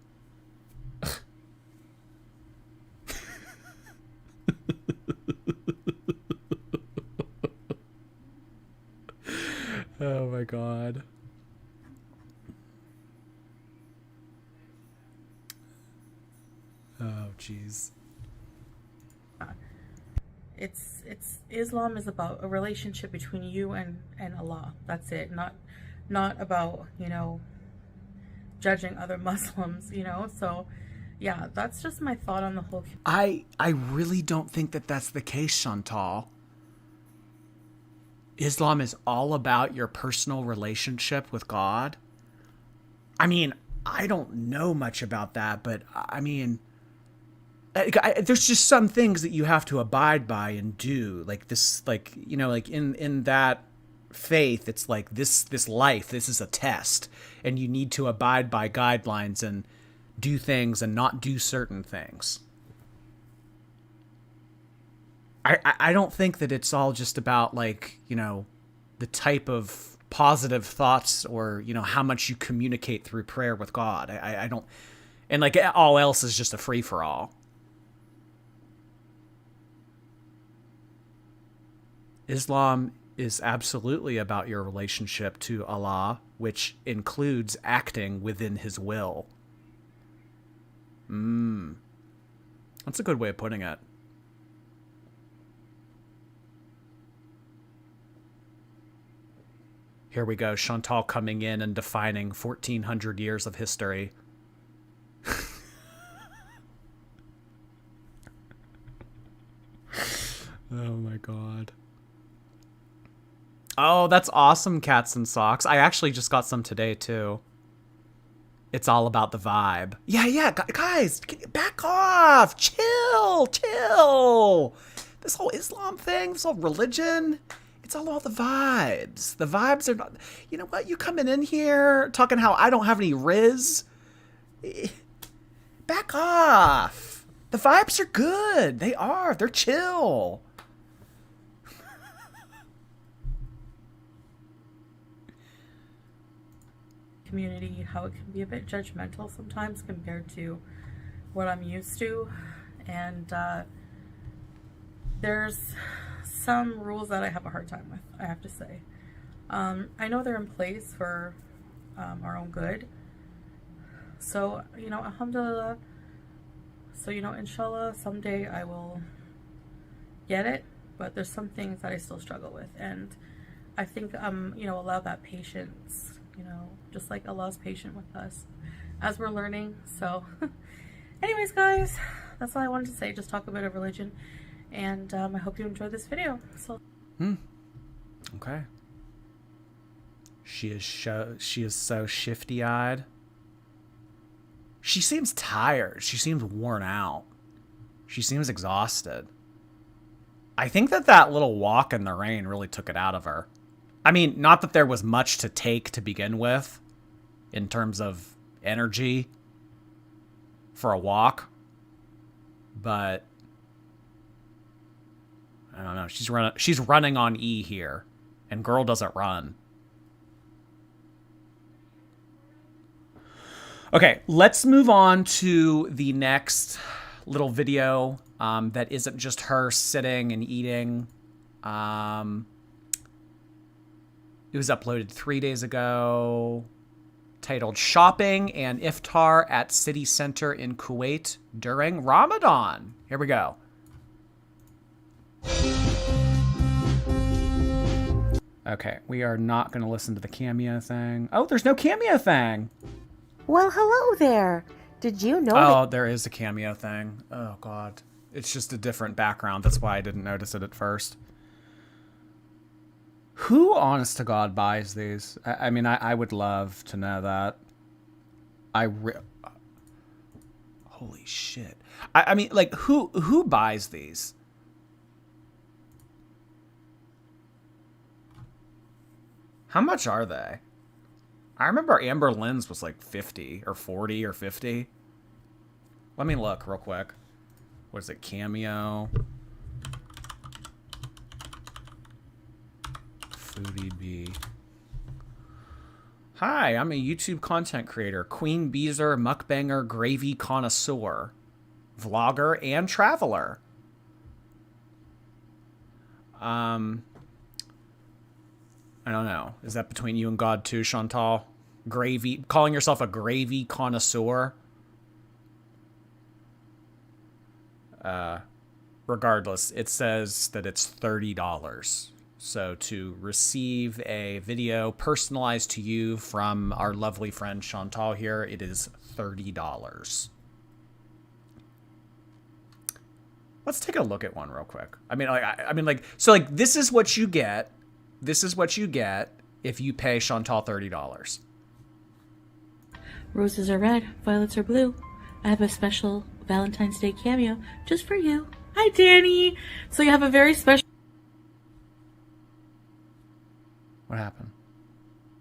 Oh my god. jeez. It's Islam is about a relationship between you and Allah. That's it. Not about, you know, judging other Muslims, you know. So yeah, that's just my thought on the whole. I really don't think that that's the case, Chantal. Islam is all about your personal relationship with God. I mean, I don't know much about that, but I mean, there's just some things that you have to abide by and do, like this, like, you know, like in that faith, it's like this life, this is a test, and you need to abide by guidelines and do things and not do certain things. I don't think that it's all just about, like, you know, the type of positive thoughts or, you know, how much you communicate through prayer with God. I don't, and like all else is just a free for all. Islam is absolutely about your relationship to Allah, which includes acting within His will. That's a good way of putting it. Here we go, Chantal coming in and defining 1,400 years of history. Oh my God. Oh, that's awesome, Cats and Socks. I actually just got some today, too. It's all about the vibe. Yeah, guys, back off. Chill. This whole Islam thing, this whole religion, it's all about the vibes. The vibes are not, you know what? You coming in here talking how I don't have any riz. Back off. The vibes are good. They are. They're chill. Community, how it can be a bit judgmental sometimes compared to what I'm used to, and there's some rules that I have a hard time with, I have to say. I know they're in place for our own good, so, you know, alhamdulillah, so, you know, inshallah someday I will get it, but there's some things that I still struggle with, and I think you know, allow that patience, you know, just like Allah's patient with us as we're learning. So anyways, guys, that's all I wanted to say. Just talk a bit of religion, and I hope you enjoyed this video. So Okay. She is so shifty-eyed. She seems tired. She seems worn out. She seems exhausted. I think that little walk in the rain really took it out of her. I mean, not that there was much to take to begin with in terms of energy for a walk, but I don't know. She's running on E here, and girl doesn't run. Okay, let's move on to the next little video that isn't just her sitting and eating. It was uploaded 3 days ago, titled Shopping and Iftar at City Center in Kuwait During Ramadan. Here we go. Okay, we are not going to listen to the Cameo thing. Oh, there's no Cameo thing. Well, hello there. Did you know Oh, there is a Cameo thing. Oh, God. It's just a different background. That's why I didn't notice it at first. Who, honest to God, buys these? I mean, I would love to know that. Holy shit. I mean, like, who buys these? How much are they? I remember Amber Lynn's was like 50 or 40 or 50. Let me look real quick. What is it? Cameo. Foodie B. Hi, I'm a YouTube content creator, Queen Beezer, mukbanger, gravy connoisseur, vlogger, and traveler. I don't know. Is that between you and God too, Chantal? Gravy, calling yourself a gravy connoisseur? regardless, it says that it's $30. So to receive a video personalized to you from our lovely friend Chantal here, it is $30. Let's take a look at one real quick. So this is what you get. This is what you get if you pay Chantal $30. Roses are red, violets are blue. I have a special Valentine's Day cameo just for you. Hi, Danny. So you have a very special... What happened?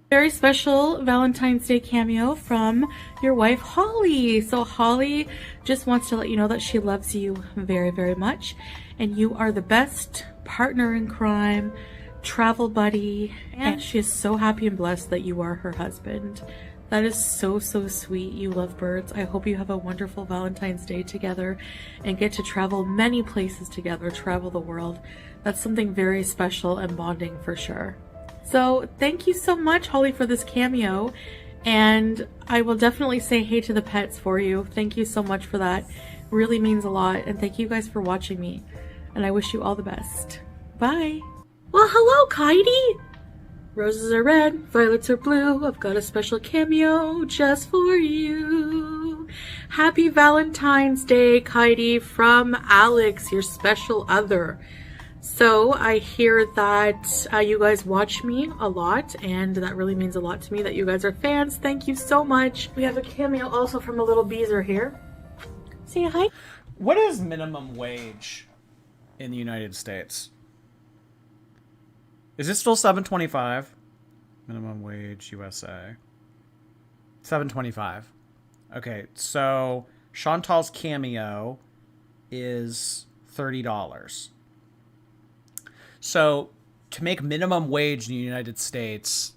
Very special Valentine's Day cameo from your wife, Holly. So Holly just wants to let you know that she loves you very, very much. And you are the best partner in crime, travel buddy. And she is so happy and blessed that you are her husband. That is so, so sweet. You love birds. I hope you have a wonderful Valentine's Day together and get to travel many places together, travel the world. That's something very special and bonding for sure. So thank you so much, Holly, for this cameo. And I will definitely say hey to the pets for you. Thank you so much for that. Really means a lot. And thank you guys for watching me. And I wish you all the best. Bye. Well, hello, Kaidi. Roses are red, violets are blue. I've got a special cameo just for you. Happy Valentine's Day, Kaidi, from Alex, your special other. So I hear that you guys watch me a lot, and that really means a lot to me that you guys are fans. Thank you so much. We have a cameo also from a little Beezer here. Say hi. What is minimum wage in the United States? Is it still $7.25? Minimum wage USA. $7.25. Okay, so Chantal's cameo is $30. So to make minimum wage in the United States,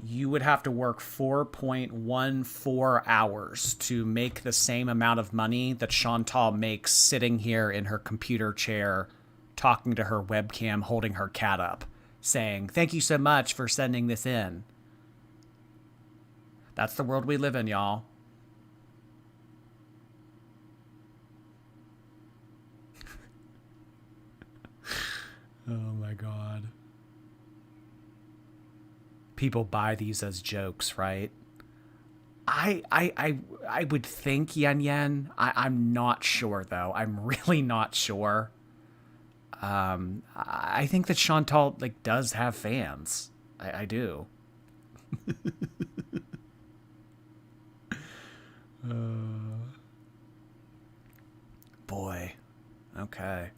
you would have to work 4.14 hours to make the same amount of money that Chantal makes sitting here in her computer chair, talking to her webcam, holding her cat up, saying, "Thank you so much for sending this in." That's the world we live in, y'all. Oh my God. People buy these as jokes, right? I would think, Yen Yen. I'm not sure, though. I'm really not sure. I think that Chantal does have fans. I do. Boy. Okay.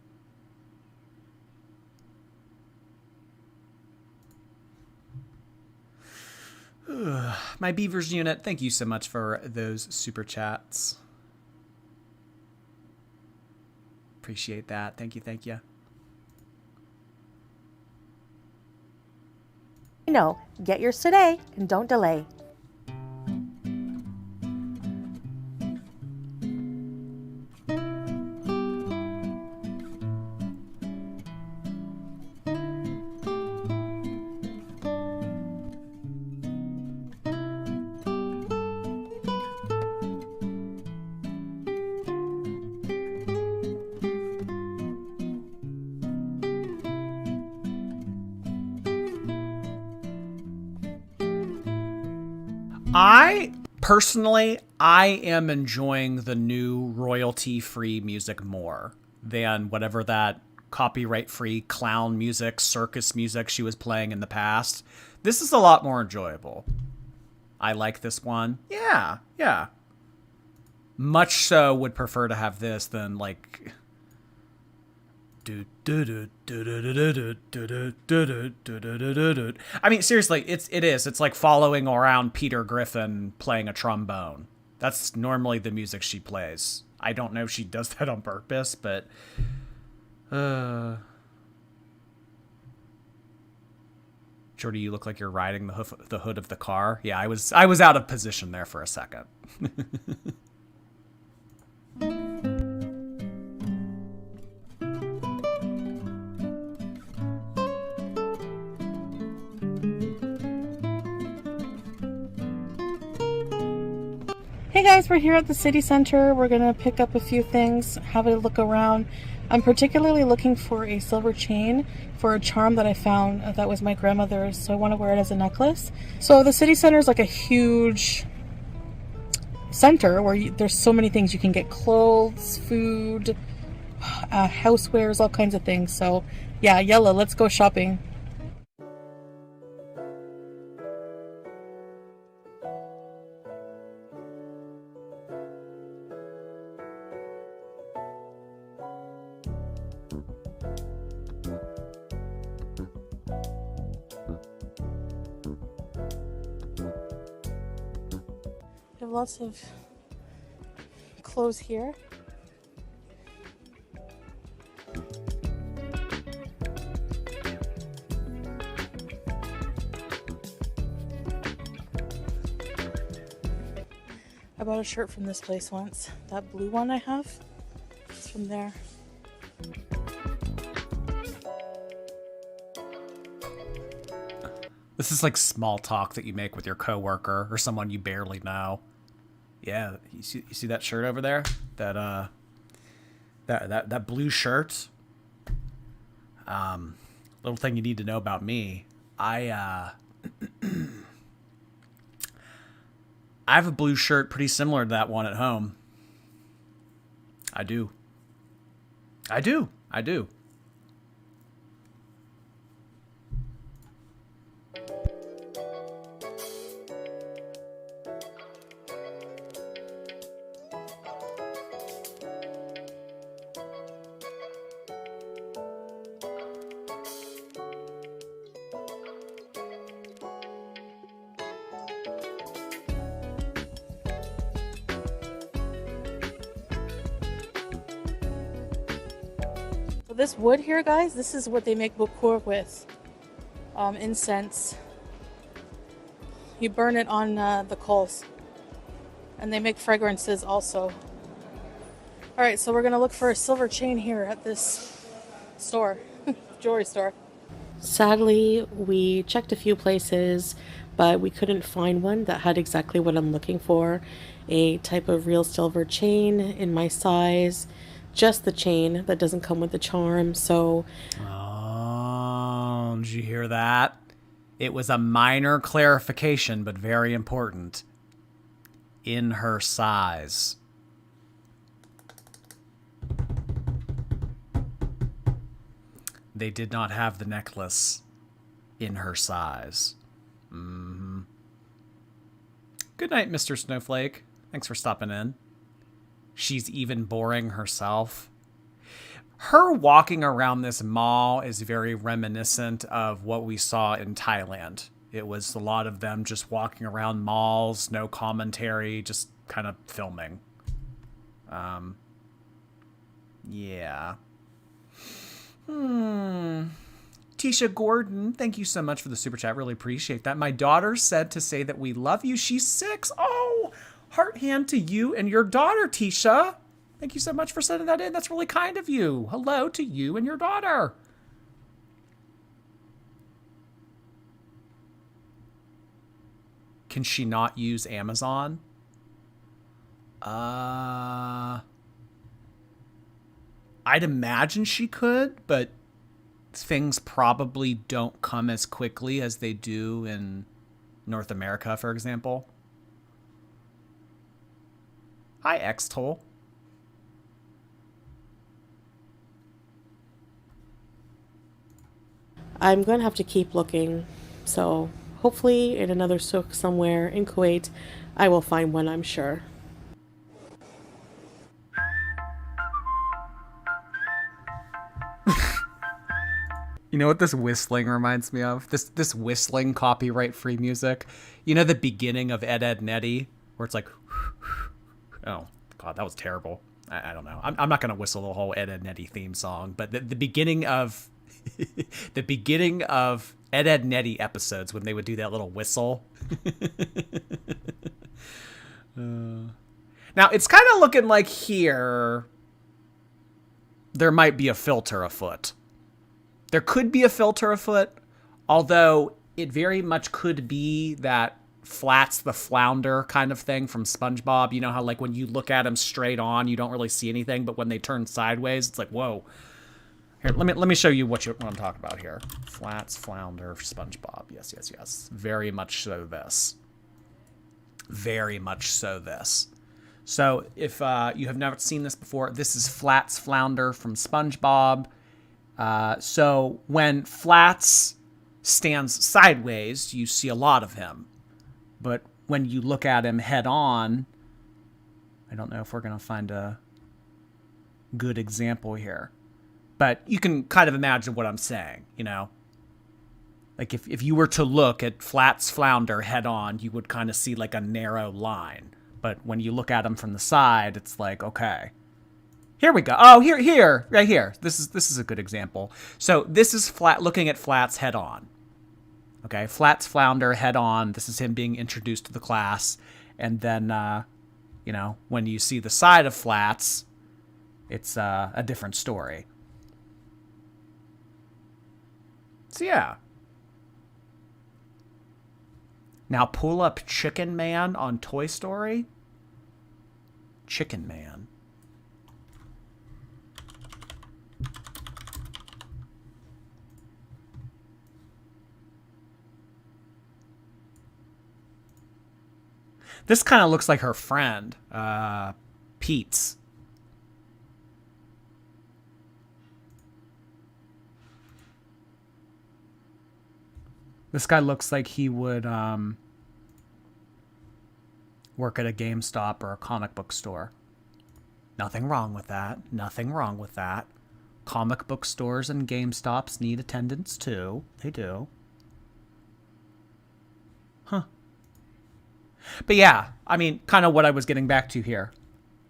My Beavers unit, thank you so much for those super chats. Appreciate that. Thank you, thank you. No, get yours today and don't delay. Personally, I am enjoying the new royalty-free music more than whatever that copyright-free clown music, circus music she was playing in the past. This is a lot more enjoyable. I like this one. Yeah. Much so would prefer to have this than I mean, seriously, it's like following around Peter Griffin playing a trombone. That's normally the music she plays. I don't know if she does that on purpose, but Jordy, you look like you're riding the hood of the car. Yeah, I was out of position there for a second. Hey guys, we're here at the city center. We're gonna pick up a few things, have a look around. I'm particularly looking for a silver chain for a charm that I found that was my grandmother's, so I want to wear it as a necklace. So the city center is like a huge center where there's so many things. You can get clothes, food, housewares, all kinds of things. So yeah, Yella, let's go shopping. We have lots of clothes here. I bought a shirt from this place once. That blue one I have, it's from there. This is like small talk that you make with your coworker or someone you barely know. Yeah, you see that shirt over there? That blue shirt. Little thing you need to know about me. I have a blue shirt pretty similar to that one at home. I do. This wood here, guys, this is what they make bukur with. Incense. You burn it on the coals. And they make fragrances also. Alright, so we're going to look for a silver chain here at this store. Jewelry store. Sadly, we checked a few places, but we couldn't find one that had exactly what I'm looking for. A type of real silver chain in my size. Just the chain that doesn't come with the charm, so... Oh, did you hear that? It was a minor clarification, but very important. In her size. They did not have the necklace in her size. Mm-hmm. Good night, Mr. Snowflake. Thanks for stopping in. She's even boring herself. Her walking around this mall is very reminiscent of what we saw in Thailand. It was a lot of them just walking around malls, no commentary, just kind of filming. Yeah. Tisha Gordon, thank you so much for the super chat. Really appreciate that. My daughter said to say that we love you. She's 6. Oh, heart hand to you and your daughter, Tisha. Thank you so much for sending that in. That's really kind of you. Hello to you and your daughter. Can she not use Amazon? I'd imagine she could, but things probably don't come as quickly as they do in North America, for example. Hi, X-Toll. I'm going to have to keep looking, so hopefully in another souk somewhere in Kuwait, I will find one, I'm sure. You know what this whistling reminds me of? This whistling copyright-free music. You know the beginning of Ed, Edd n Eddy, where it's like... Oh, God, that was terrible. I don't know. I'm not going to whistle the whole Ed, Edd n Eddy theme song, but the beginning of... the beginning of Ed, Edd n Eddy episodes when they would do that little whistle. Now, it's kind of looking like here there might be a filter afoot. There could be a filter afoot, although it very much could be that Flats the flounder kind of thing from SpongeBob. You know how like when you look at him straight on, you don't really see anything, but when they turn sideways, it's like, whoa. Here, let me show you what I'm talking about here. Flats, flounder, SpongeBob. Yes, yes, yes. Very much so this. Very much so this. So if you have never seen this before, this is Flats Flounder from SpongeBob. So when Flats stands sideways, you see a lot of him. But when you look at him head on, I don't know if we're going to find a good example here. But you can kind of imagine what I'm saying, you know? Like if you were to look at Flats Flounder head on, you would kind of see like a narrow line. But when you look at him from the side, it's like, okay. Here we go. Oh, here, right here. This is a good example. So this is looking at Flats head on. Okay, Flats Flounder head on. This is him being introduced to the class. And then, you know, when you see the side of Flats, it's a different story. So, yeah. Now pull up Chicken Man on Toy Story. Chicken Man. This kind of looks like her friend, Pete's. This guy looks like he would work at a GameStop or a comic book store. Nothing wrong with that. Nothing wrong with that. Comic book stores and GameStops need attendance too. They do. Huh. But yeah, I mean, kind of what I was getting back to here.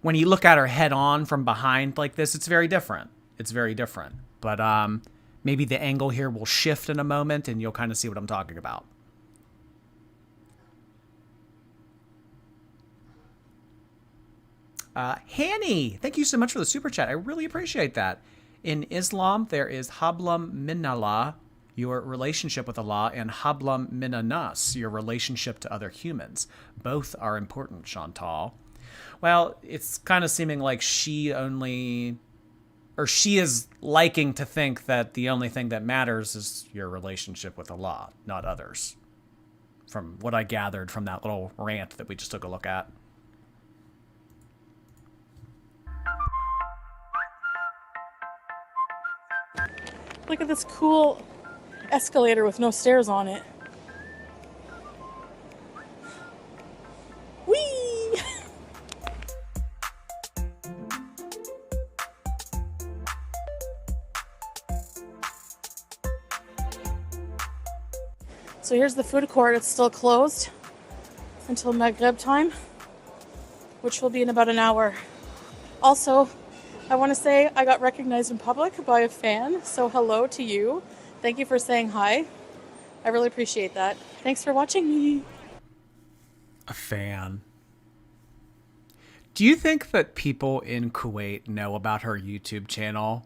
When you look at her head on from behind like this, it's very different. It's very different. But maybe the angle here will shift in a moment and you'll kind of see what I'm talking about. Hanny, thank you so much for the super chat. I really appreciate that. In Islam, there is hablam minallah, your relationship with Allah, and hablam minanas, your relationship to other humans. Both are important, Chantal. Well, it's kind of seeming like she is liking to think that the only thing that matters is your relationship with Allah, not others. From what I gathered from that little rant that we just took a look at. Look at this cool escalator with no stairs on it. Whee! So here's the food court. It's still closed until Maghrib time, which will be in about an hour. Also, I want to say I got recognized in public by a fan, so hello to you. Thank you for saying hi. I really appreciate that. Thanks for watching me. A fan. Do you think that people in Kuwait know about her YouTube channel?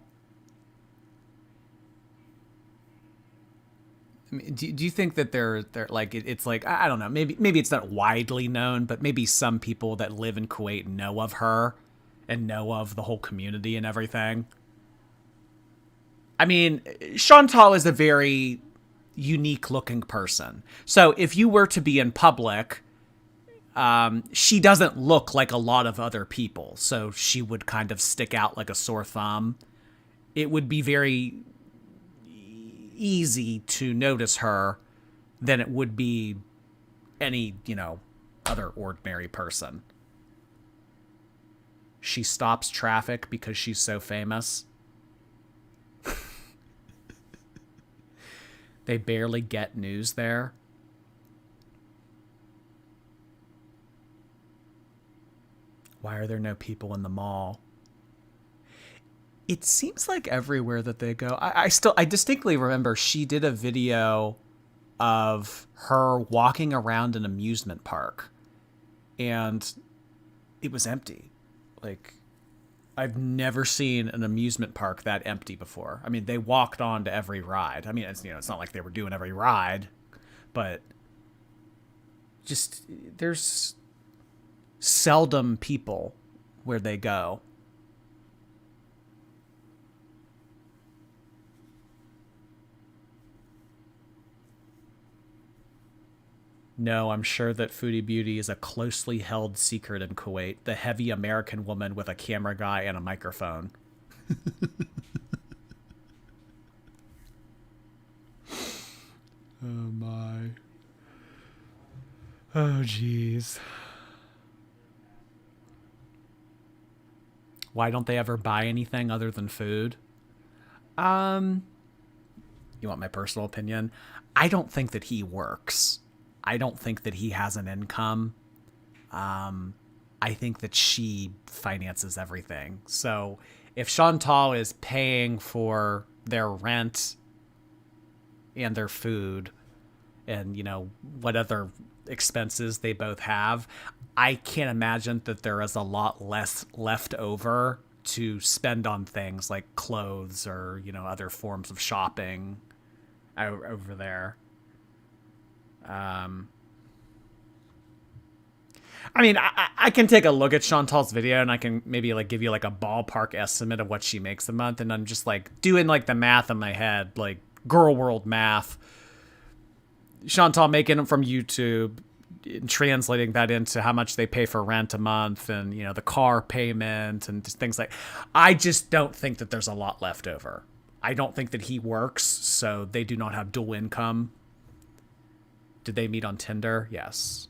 I mean, do you think that they're like it's like, I don't know, maybe it's not widely known, but maybe some people that live in Kuwait know of her and know of the whole community and everything? I mean, Chantal is a very unique looking person. So if you were to be in public, she doesn't look like a lot of other people. So she would kind of stick out like a sore thumb. It would be very easy to notice her than it would be any, other ordinary person. She stops traffic because she's so famous. They barely get news there. Why are there no people in the mall? It seems like everywhere that they go. I distinctly remember she did a video of her walking around an amusement park. And it was empty. Like, I've never seen an amusement park that empty before. I mean, they walked on to every ride. I mean, it's not like they were doing every ride, but just, there's seldom people where they go. No, I'm sure that Foodie Beauty is a closely held secret in Kuwait. The heavy American woman with a camera guy and a microphone. Oh my. Oh jeez. Why don't they ever buy anything other than food? You want my personal opinion? I don't think that he works. I don't think that he has an income. I think that she finances everything. So if Chantal is paying for their rent and their food and, you know, what other expenses they both have, I can't imagine that there is a lot less left over to spend on things like clothes or, you know, other forms of shopping over there. I mean, I can take a look at Chantal's video and I can maybe like give you like a ballpark estimate of what she makes a month. And I'm just like doing like the math in my head, like girl world math. Chantal making them from YouTube and translating that into how much they pay for rent a month and, you know, the car payment and just things like, I just don't think that there's a lot left over. I don't think that he works, so they do not have dual income. Did they meet on Tinder? Yes.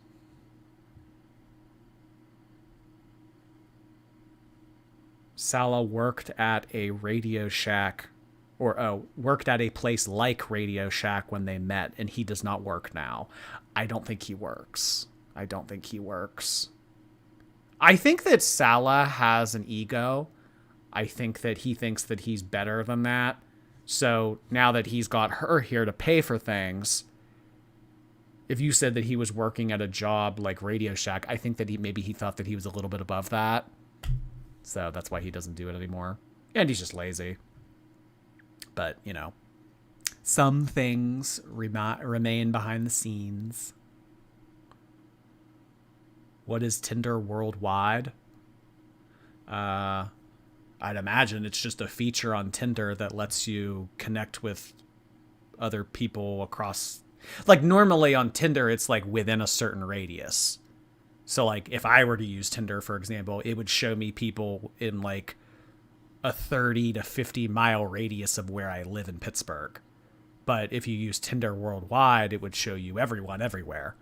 Salah worked at a Radio Shack, or worked at a place like Radio Shack when they met, and he does not work now. I don't think he works. I think that Salah has an ego. I think that he thinks that he's better than that. So now that he's got her here to pay for things, if you said that he was working at a job like Radio Shack, I think that maybe he thought that he was a little bit above that. So that's why he doesn't do it anymore. And he's just lazy. But, you know, some things remain behind the scenes. What is Tinder worldwide? I'd imagine it's just a feature on Tinder that lets you connect with other people across. Like normally on Tinder, it's like within a certain radius. So like if I were to use Tinder, for example, it would show me people in like a 30 to 50 mile radius of where I live in Pittsburgh. But if you use Tinder worldwide, it would show you everyone everywhere.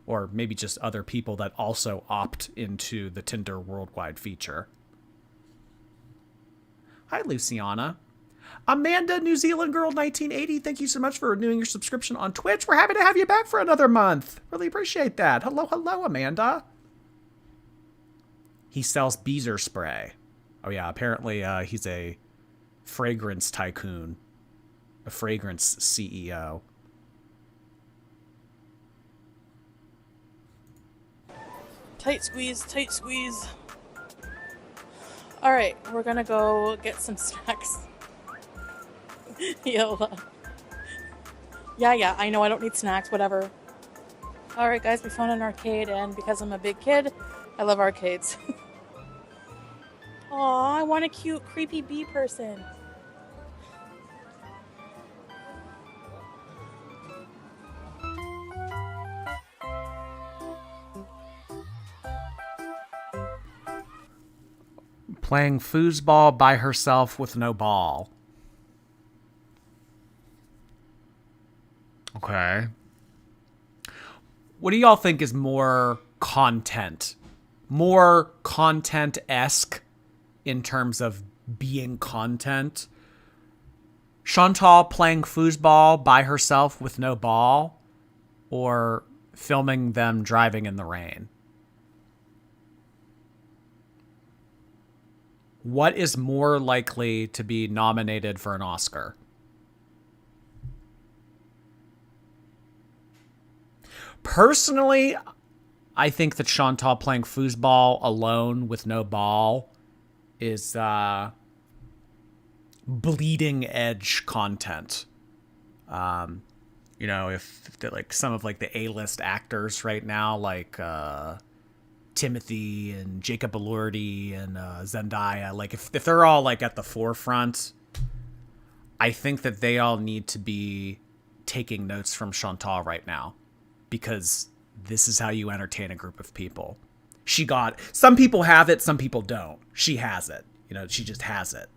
Or maybe just other people that also opt into the Tinder worldwide feature. Hi, Luciana. Amanda, New Zealand Girl 1980, thank you so much for renewing your subscription on Twitch. We're happy to have you back for another month. Really appreciate that. Hello, Amanda. He sells Beezer spray. Oh, yeah, apparently he's a fragrance tycoon. A fragrance CEO. Tight squeeze, tight squeeze. All right, we're gonna go get some snacks. Yola. Yeah, I know I don't need snacks, whatever. All right, guys, we found an arcade, and because I'm a big kid, I love arcades. Aw, I want a cute, creepy bee person. Playing foosball by herself with no ball. Okay. What do y'all think is more content? More content-esque in terms of being content? Chantal playing foosball by herself with no ball? Or filming them driving in the rain? What is more likely to be nominated for an Oscar? Personally, I think that Chantal playing foosball alone with no ball is bleeding edge content. You know, if like some of like the A-list actors right now, like Timothy and Jacob Elordi and Zendaya, like if they're all like at the forefront, I think that they all need to be taking notes from Chantal right now, because this is how you entertain a group of people. Some people have it, some people don't. She has it. You know, she just has it.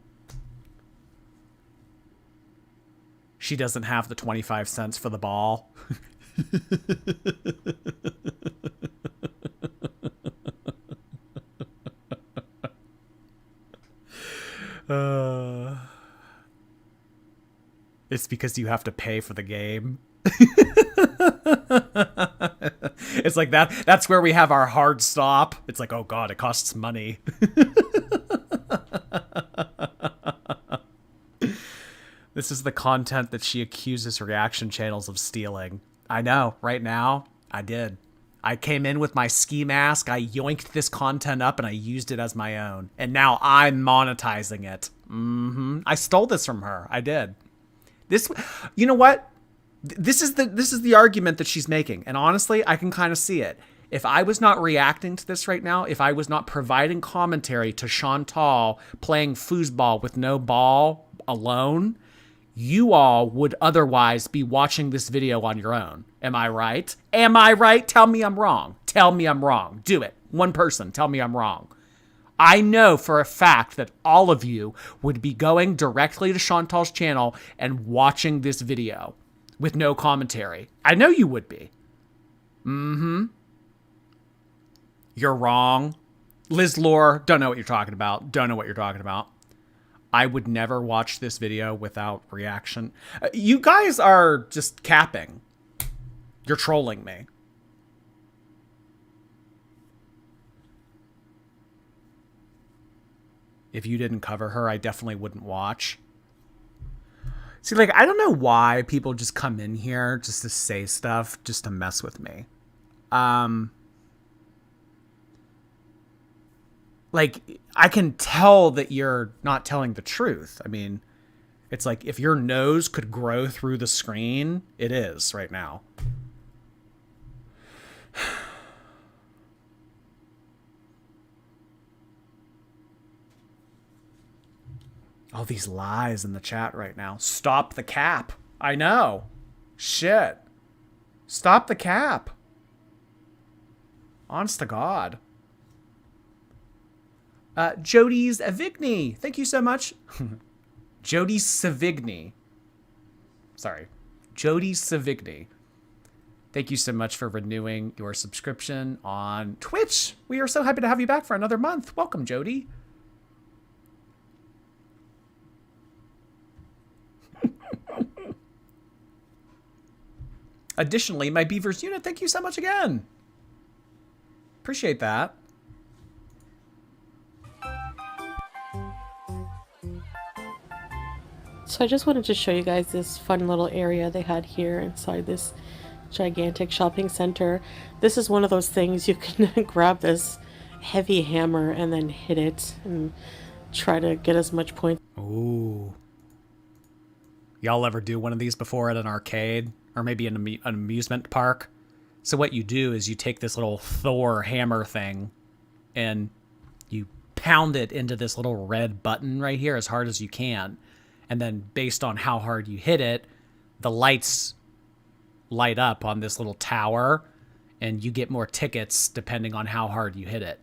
She doesn't have the 25 cents for the ball. It's because you have to pay for the game. It's like that's where we have our hard stop. It's like, oh god, it costs money. This is the content that she accuses reaction channels of stealing. I know, right now, I did. I came in with my ski mask, I yoinked this content up, and I used it as my own. And now I'm monetizing it. I stole this from her. I did. This, you know what? This is the argument that she's making. And honestly, I can kind of see it. If I was not reacting to this right now, if I was not providing commentary to Chantal playing foosball with no ball alone, you all would otherwise be watching this video on your own. Am I right? Am I right? Tell me I'm wrong. Tell me I'm wrong. Do it. One person, tell me I'm wrong. I know for a fact that all of you would be going directly to Chantal's channel and watching this video with no commentary. I know you would be. You're wrong. Liz Lore, don't know what you're talking about. Don't know what you're talking about. I would never watch this video without reaction. You guys are just capping. You're trolling me. If you didn't cover her, I definitely wouldn't watch. See, like, I don't know why people just come in here just to say stuff, just to mess with me. Like, I can tell that you're not telling the truth. I mean, it's like if your nose could grow through the screen, it is right now. All these lies in the chat right now. Stop the cap. I know. Shit. Stop the cap. Honest to God. Jody's Avigny. Thank you so much. Jody Savigny. Sorry. Jody Savigny. Thank you so much for renewing your subscription on Twitch. We are so happy to have you back for another month. Welcome, Jody. Additionally, my Beavers unit, thank you so much again. Appreciate that. So I just wanted to show you guys this fun little area they had here inside this gigantic shopping center. This is one of those things you can grab this heavy hammer and then hit it and try to get as much points. Ooh. Y'all ever do one of these before at an arcade or maybe an amusement park? So what you do is you take this little Thor hammer thing and you pound it into this little red button right here as hard as you can. And then based on how hard you hit it, the lights light up on this little tower and you get more tickets depending on how hard you hit it.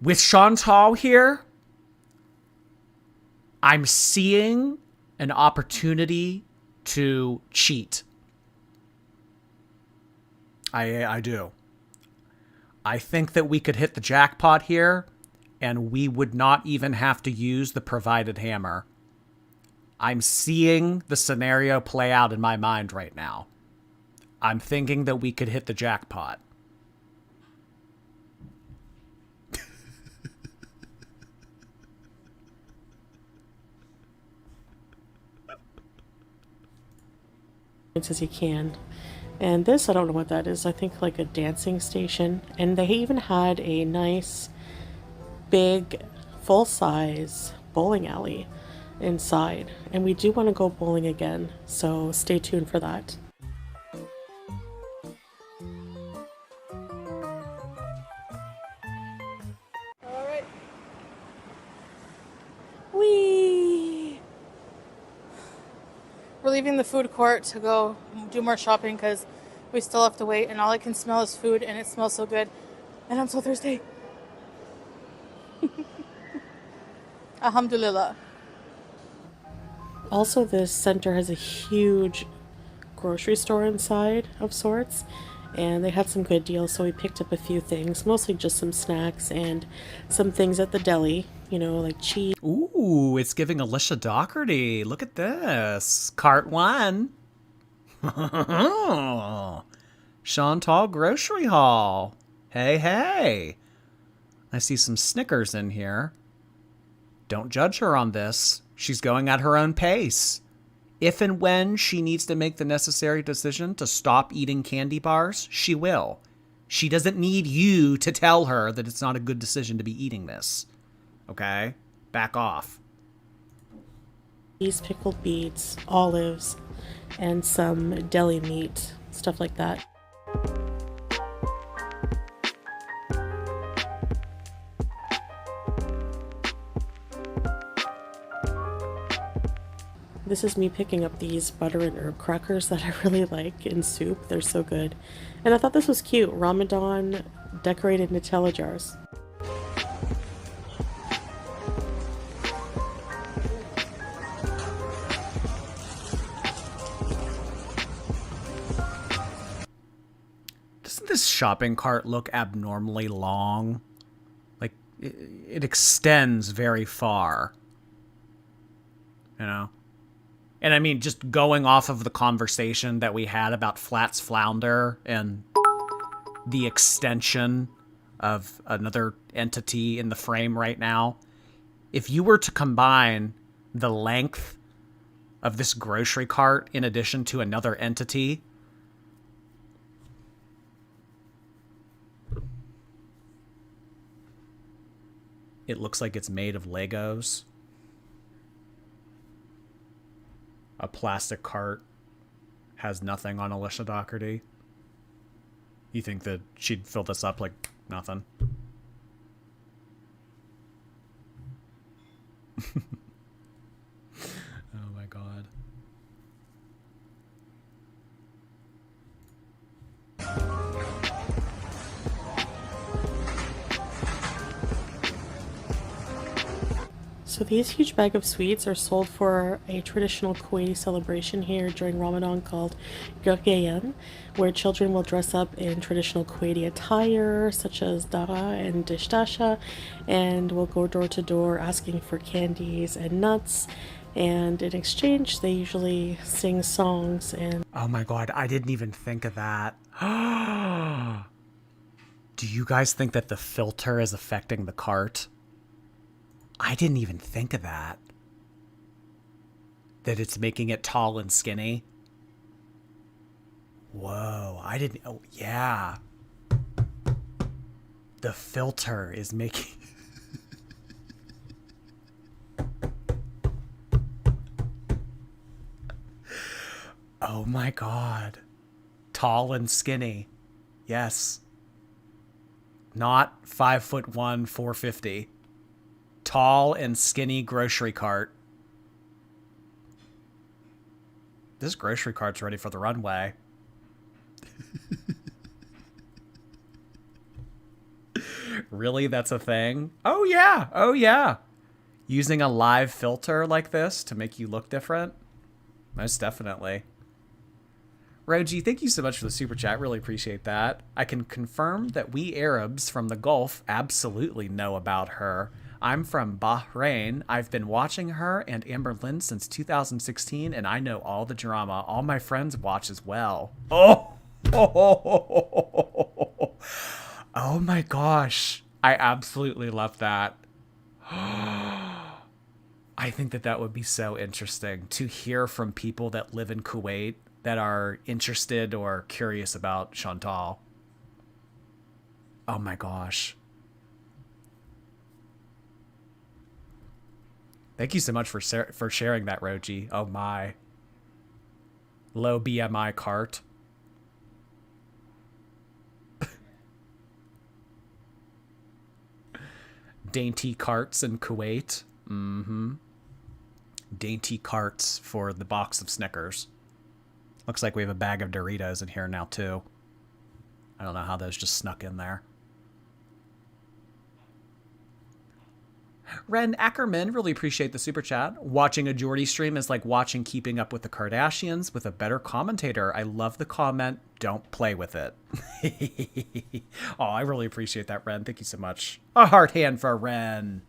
With Chantal here, I'm seeing an opportunity to cheat. I do. I think that we could hit the jackpot here and we would not even have to use the provided hammer. I'm seeing the scenario play out in my mind right now. I'm thinking that we could hit the jackpot. As you can. And this, I don't know what that is. I think like a dancing station. And they even had a nice, big, full-size bowling alley. inside. And we do want to go bowling again, so stay tuned for that. Alright. Whee! We're leaving the food court to go do more shopping because we still have to wait, and all I can smell is food, and it smells so good. And I'm so thirsty. Alhamdulillah. Also, this center has a huge grocery store inside of sorts, and they had some good deals, so we picked up a few things, mostly just some snacks and some things at the deli, like cheese. Ooh, it's giving Alicia Doherty. Look at this. Cart 1. Chantal Grocery Haul. Hey. I see some Snickers in here. Don't judge her on this. She's going at her own pace. If and when she needs to make the necessary decision to stop eating candy bars, she will. She doesn't need you to tell her that it's not a good decision to be eating this. Okay? Back off. These pickled beets, olives, and some deli meat, stuff like that. This is me picking up these butter and herb crackers that I really like in soup. They're so good. And I thought this was cute. Ramadan decorated Nutella jars. Doesn't this shopping cart look abnormally long? Like, it extends very far. And I mean, just going off of the conversation that we had about Flat's Flounder and the extension of another entity in the frame right now, if you were to combine the length of this grocery cart in addition to another entity, it looks like it's made of Legos. A plastic cart has nothing on Alicia Doherty. You think that she'd fill this up like nothing? Oh my god. So these huge bag of sweets are sold for a traditional Kuwaiti celebration here during Ramadan called Gurgayan, where children will dress up in traditional Kuwaiti attire such as dara and dishdasha, and will go door to door asking for candies and nuts. And in exchange, they usually sing songs and... Oh my god, I didn't even think of that. Do you guys think that the filter is affecting the cart? I didn't even think of that. That it's making it tall and skinny. Whoa, I didn't... Oh, yeah. The filter is making... Oh my god. Tall and skinny. Yes. Not 5'1", 450. Tall and skinny grocery cart. This grocery cart's ready for the runway. Really? That's a thing? Oh yeah. Oh yeah. Using a live filter like this to make you look different? Most definitely. Roji, thank you so much for the super chat. Really appreciate that. I can confirm that we Arabs from the Gulf absolutely know about her. I'm from Bahrain. I've been watching her and Amber Lynn since 2016, and I know all the drama. All my friends watch as well. Oh! Oh my gosh. I absolutely love that. I think that that would be so interesting to hear from people that live in Kuwait that are interested or curious about Chantal. Oh my gosh. Thank you so much for sharing that, Roji. Oh my. Low BMI cart. Dainty carts in Kuwait. Mm-hmm. Dainty carts for the box of Snickers. Looks like we have a bag of Doritos in here now, too. I don't know how those just snuck in there. Ren Ackerman, really appreciate the super chat. Watching a Geordie stream is like watching Keeping Up with the Kardashians with a better commentator. I love the comment. Don't play with it. Oh, I really appreciate that, Ren. Thank you so much. A heart hand for Ren.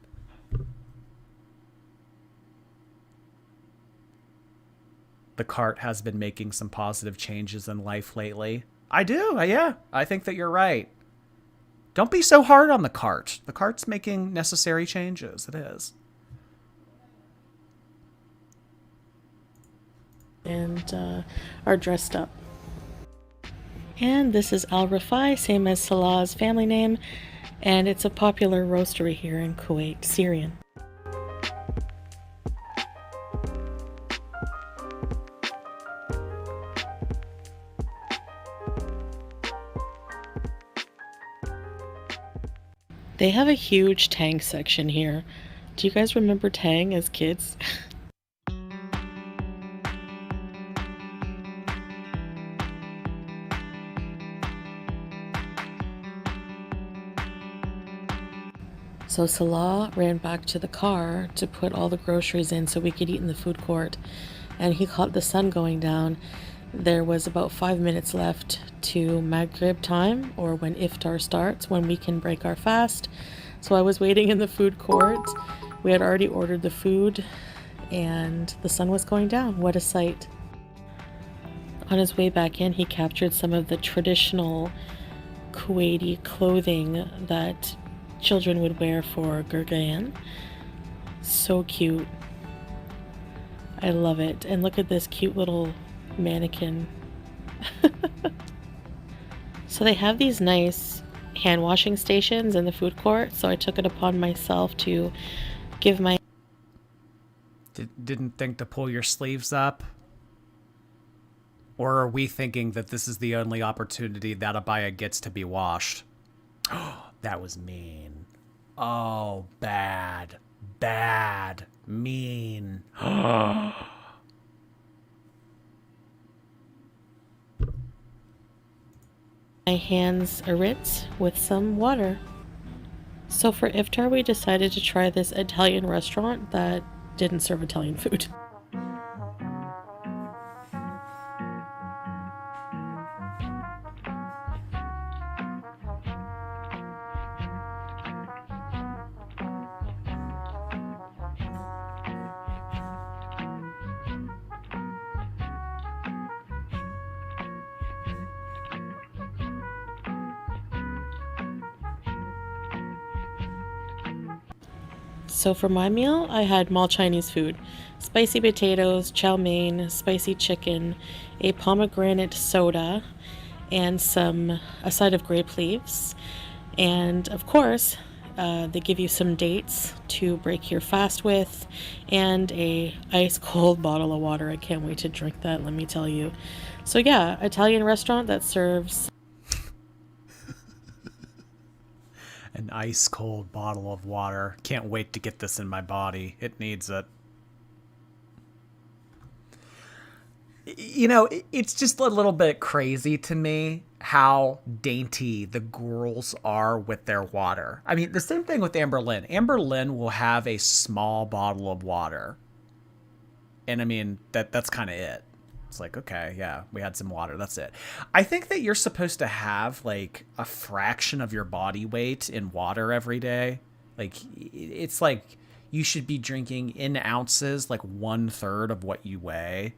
The cart has been making some positive changes in life lately. I do. Yeah. I think that you're right. Don't be so hard on the cart. The cart's making necessary changes. It is. And are dressed up. And this is Al Rafai, same as Salah's family name, and it's a popular roastery here in Kuwait, Syrian. They have a huge Tang section here. Do you guys remember Tang as kids? So Salah ran back to the car to put all the groceries in so we could eat in the food court, and he caught the sun going down. There was about 5 minutes left to Maghrib time, or when Iftar starts, when we can break our fast. So I was waiting in the food court. We had already ordered the food, and the sun was going down. What a sight. On his way back in, he captured some of the traditional Kuwaiti clothing that children would wear for Gurgayan. So cute. I love it. And look at this cute little mannequin. So they have these nice hand washing stations in the food court, so I took it upon myself to give my Didn't think to pull your sleeves up? Or are we thinking that this is the only opportunity that Abaya gets to be washed? That was mean. Oh, bad. Bad. Mean. my hands a ritz with some water. So for Iftar, we decided to try this Italian restaurant that didn't serve Italian food. So for my meal, I had mall Chinese food. Spicy potatoes, chow mein, spicy chicken, a pomegranate soda, and a side of grape leaves. And of course, they give you some dates to break your fast with, and a ice cold bottle of water. I can't wait to drink that, let me tell you. So yeah, Italian restaurant that serves an ice cold bottle of water. Can't wait to get this in my body. It needs it. You know, it's just a little bit crazy to me how dainty the girls are with their water. I mean, the same thing with Amber Lynn. Amber Lynn will have a small bottle of water. And I mean, that's kind of it. It's like, okay, yeah, we had some water. That's it. I think that you're supposed to have like a fraction of your body weight in water every day. Like, it's like you should be drinking in ounces, like 1/3 of what you weigh.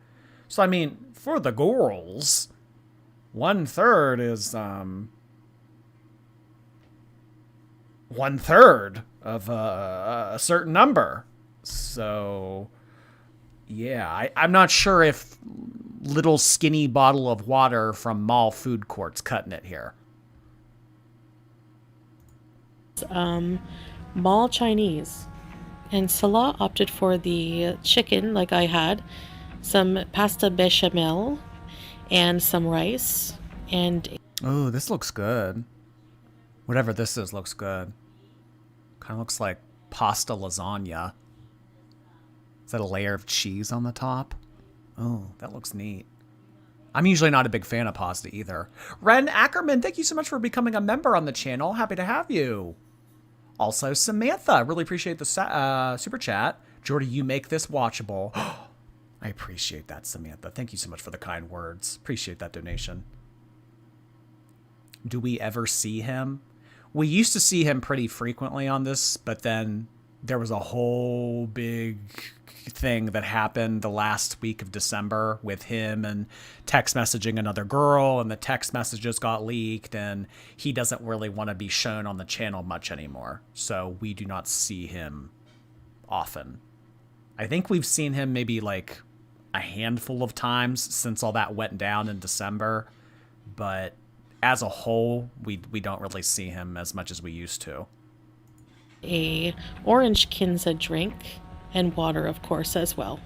So, I mean, for the girls, 1/3 is 1/3 of a certain number. So, yeah, I'm not sure if little skinny bottle of water from mall food court's cutting it here. mall Chinese. And Salah opted for the chicken like I had, some pasta bechamel, and some rice, and Oh, this looks good. Whatever this is looks good. Kind of looks like pasta lasagna. Is that a layer of cheese on the top? Oh, that looks neat. I'm usually not a big fan of pasta either. Ren Ackerman, thank you so much for becoming a member on the channel. Happy to have you. Also, Samantha, really appreciate the super chat. Jordy, you make this watchable. I appreciate that, Samantha. Thank you so much for the kind words. Appreciate that donation. Do we ever see him? We used to see him pretty frequently on this, but then there was a whole big thing that happened the last week of December with him and text messaging another girl, and the text messages got leaked, and he doesn't really want to be shown on the channel much anymore. So we do not see him often. I think we've seen him maybe like a handful of times since all that went down in December, but as a whole, we don't really see him as much as we used to. a orange kinza drink, and water, of course, as well.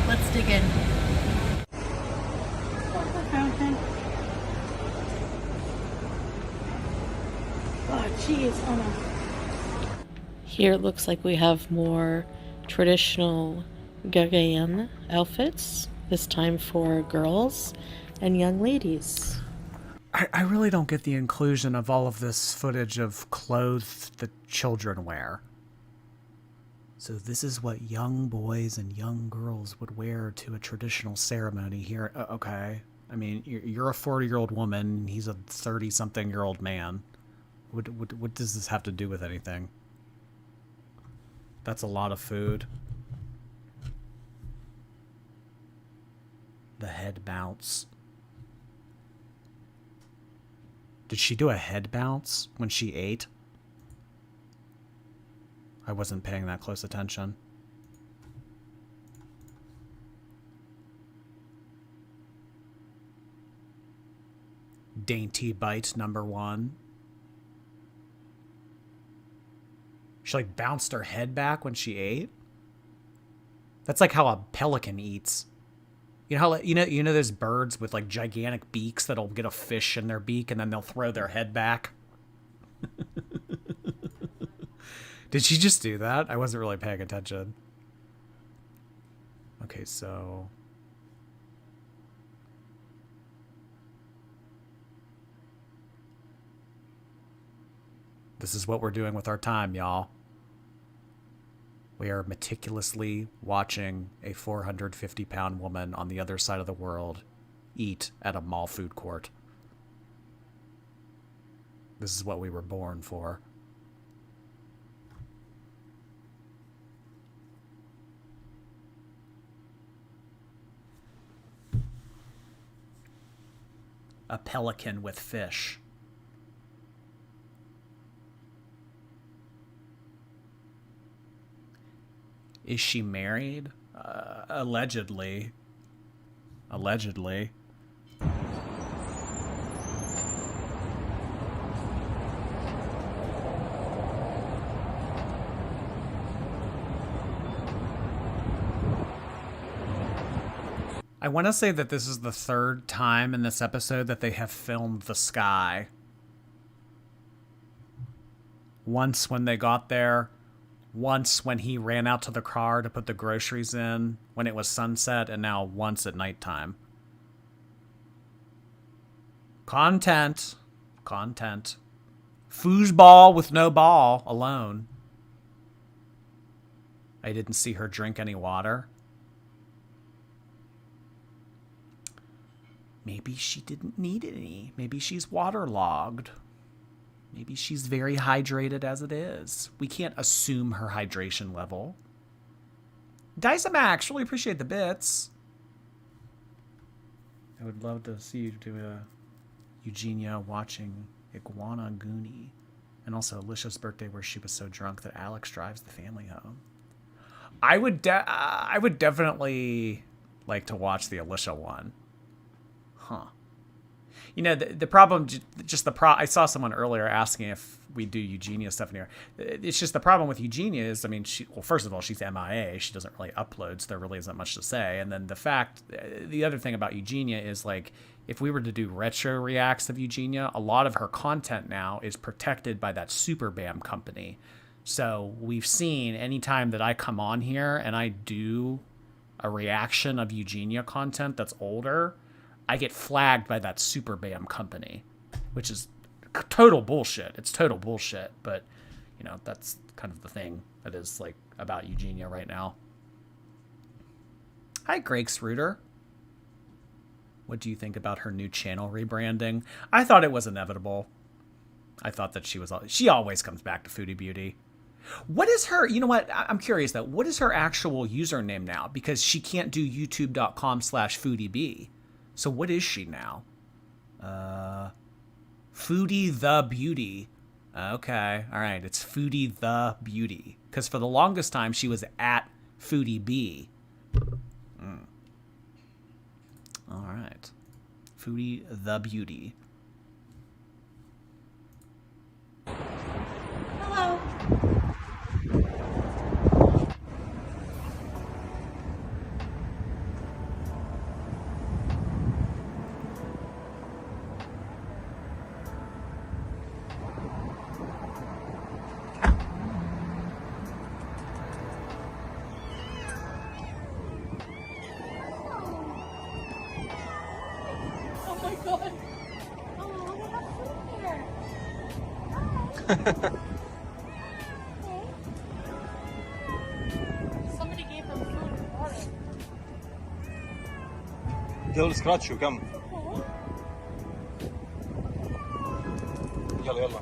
Let's dig in. Oh, jeez. Oh, no. Here it looks like we have more traditional Gagayan outfits, this time for girls and young ladies. I really don't get the inclusion of all of this footage of clothes that children wear. So this is what young boys and young girls would wear to a traditional ceremony here. Okay. I mean, you're a 40-year-old woman. He's a 30-something-year-old man. What does this have to do with anything? That's a lot of food. The head bounce. Did she do a head bounce when she ate? I wasn't paying that close attention. Dainty bite number 1. She like bounced her head back when she ate. That's like how a pelican eats. You know how you know there's birds with like gigantic beaks that'll get a fish in their beak and then they'll throw their head back. Did she just do that? I wasn't really paying attention. Okay, so this is what we're doing with our time, y'all. We are meticulously watching a 450-pound woman on the other side of the world eat at a mall food court. This is what we were born for. A pelican with fish. Is she married? Allegedly. Allegedly. I want to say that this is the third time in this episode that they have filmed the sky. Once when they got there, once when he ran out to the car to put the groceries in when it was sunset, and now once at nighttime. Content. Foosball with no ball alone. I didn't see her drink any water. Maybe she didn't need any. Maybe she's waterlogged. Maybe she's very hydrated as it is. We can't assume her hydration level. Dysamax, really appreciate the bits. I would love to see you do a Eugenia watching Iguana Goonie. And also Alicia's birthday where she was so drunk that Alex drives the family home. I would definitely like to watch the Alicia one. Huh. You know, the problem, I saw someone earlier asking if we do Eugenia stuff in here. It's just the problem with Eugenia is, I mean, first of all, she's MIA. She doesn't really upload, so there really isn't much to say. And then the other thing about Eugenia is, like, if we were to do retro reacts of Eugenia, a lot of her content now is protected by that Super BAM company. So we've seen anytime that I come on here and I do a reaction of Eugenia content that's older, I get flagged by that Super BAM company, which is total bullshit. It's total bullshit, but, you know, that's kind of the thing that is, like, about Eugenia right now. Hi, Greg's Rooter. What do you think about her new channel rebranding? I thought it was inevitable. I thought that she always comes back to Foodie Beauty. What is her, you know what, I'm curious though, what is her actual username now? Because she can't do youtube.com/foodieb. So what is she now? Foodie the Beauty. Okay, all right, it's Foodie the Beauty. Because for the longest time, she was at Foodie B. All right. Foodie the Beauty. Hello. Oh my god. Oh, we have food here. Somebody gave them food and water. يلا سكراتشو كم يلا يلا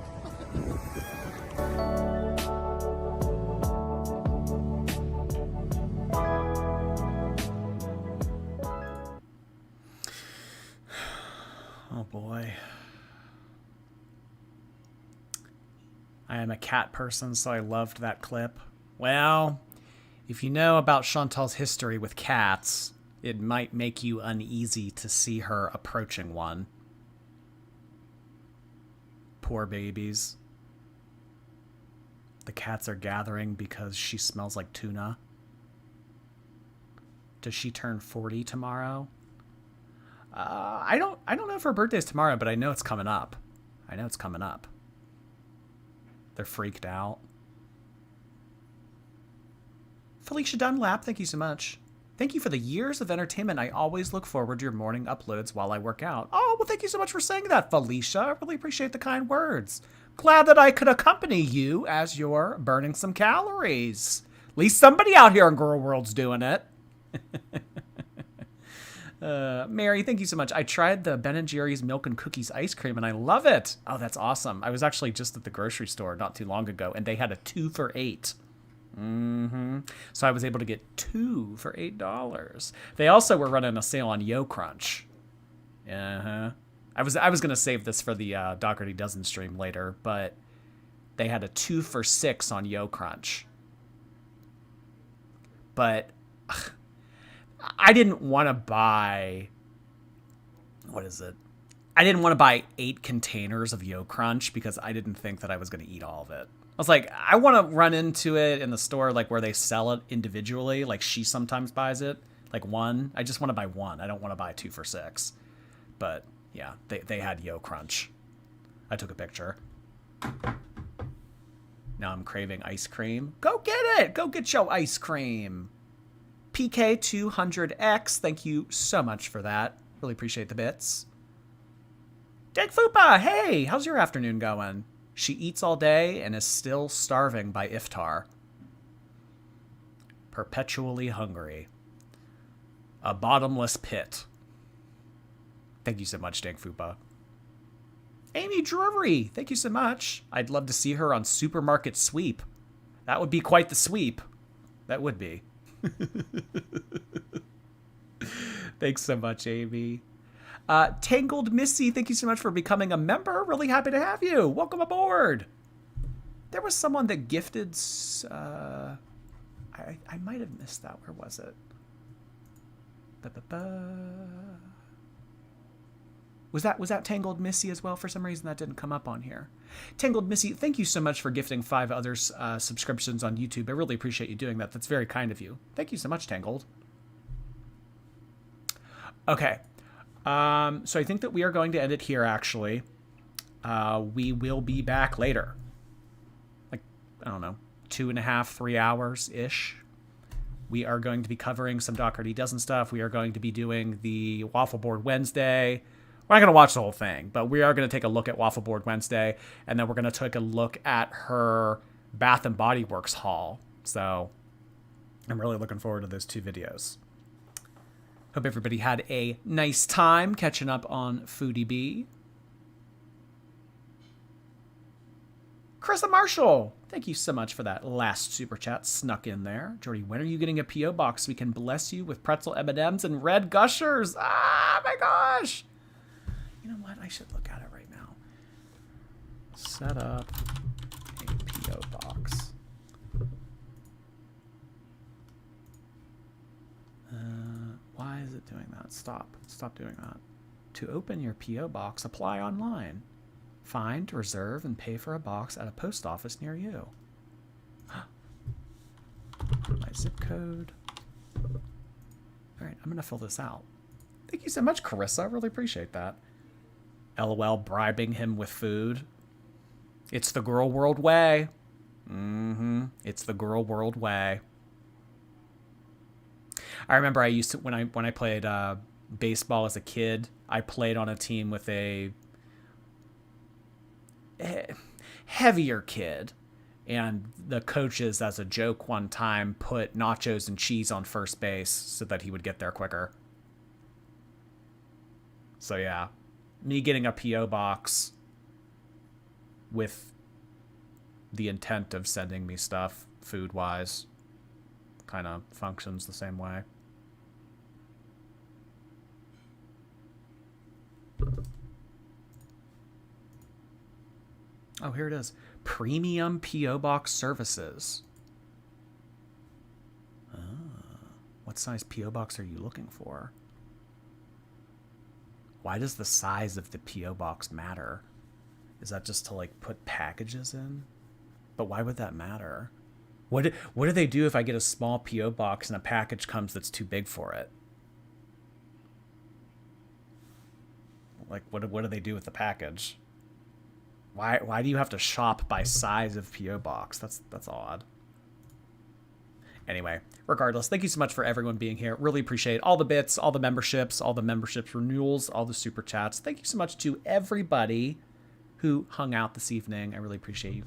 Oh boy. I am a cat person, so I loved that clip. Well, if you know about Chantal's history with cats, it might make you uneasy to see her approaching one. Poor babies. The cats are gathering because she smells like tuna. Does she turn 40 tomorrow? I don't know if her birthday's tomorrow, but I know it's coming up. They're freaked out. Felicia Dunlap, thank you so much. Thank you for the years of entertainment. I always look forward to your morning uploads while I work out. Oh, well, thank you so much for saying that, Felicia. I really appreciate the kind words. Glad that I could accompany you as you're burning some calories. At least somebody out here in Girl World's doing it. Mary, thank you so much. I tried the Ben & Jerry's Milk and Cookies ice cream, and I love it. Oh, that's awesome. I was actually just at the grocery store not too long ago, and they had a 2 for $8. So I was able to get 2 for $8. They also were running a sale on Yo Crunch. I was gonna save this for the Doherty Dozen stream later, but they had a 2 for $6 on Yo Crunch. But I didn't want to buy. What is it? I didn't want to buy 8 containers of Yo Crunch because I didn't think that I was going to eat all of it. I was like, I want to run into it in the store, like where they sell it individually. Like she sometimes buys it, like one. I just want to buy one. I don't want to buy 2 for $6. But yeah, they had Yo Crunch. I took a picture. Now I'm craving ice cream. Go get it! Go get your ice cream. PK200X, thank you so much for that. Really appreciate the bits. Dig Fupa, hey, how's your afternoon going? She eats all day and is still starving by Iftar. Perpetually hungry. A bottomless pit. Thank you so much, Dank Fupa. Amy Drury, thank you so much. I'd love to see her on Supermarket Sweep. That would be quite the sweep. That would be. Thanks so much, Amy. Tangled Missy, thank you so much for becoming a member. Really happy to have you. Welcome aboard. There was someone that gifted... I might have missed that. Where was it? Was that Tangled Missy as well? For some reason that didn't come up on here. Tangled Missy, thank you so much for gifting 5 others subscriptions on YouTube. I really appreciate you doing that. That's very kind of you. Thank you so much, Tangled. Okay. So I think that we are going to end it here, actually. We will be back later. Like, I don't know, 2.5, 3 hours-ish. We are going to be covering some Doc Hardy Dozen stuff. We are going to be doing the Waffle Board Wednesday. We're not going to watch the whole thing, but we are going to take a look at Waffle Board Wednesday, and then we're going to take a look at her Bath & Body Works haul. So I'm really looking forward to those 2 videos. Hope everybody had a nice time catching up on Foodie B. Carissa Marshall, thank you so much for that last super chat snuck in there. Jordy, when are you getting a P.O. box? We can bless you with pretzel M&Ms and red gushers. Ah, my gosh. You know what? I should look at it right now. Set up a P.O. box. Why is it doing that? Stop doing that. To open your P.O. box, apply online. Find, reserve, and pay for a box at a post office near you. My zip code. All right, I'm going to fill this out. Thank you so much, Carissa. I really appreciate that. LOL bribing him with food. It's the girl world way. It's the girl world way. I remember I used to, when I played baseball as a kid, I played on a team with a heavier kid, and the coaches, as a joke one time, put nachos and cheese on first base so that he would get there quicker. So yeah, me getting a P.O. box with the intent of sending me stuff food-wise kind of functions the same way. Oh, here it is. Premium P.O. Box services. What size P.O. box are you looking for? Why does the size of the P.O. box matter? Is that just to, like, put packages in? But why would that matter? What do they do if I get a small P.O. box and a package comes that's too big for it? Like, what do they do with the package? Why do you have to shop by size of P.O. box? That's odd. Anyway, regardless, thank you so much for everyone being here. Really appreciate all the bits, all the memberships renewals, all the super chats. Thank you so much to everybody who hung out this evening. I really appreciate you guys.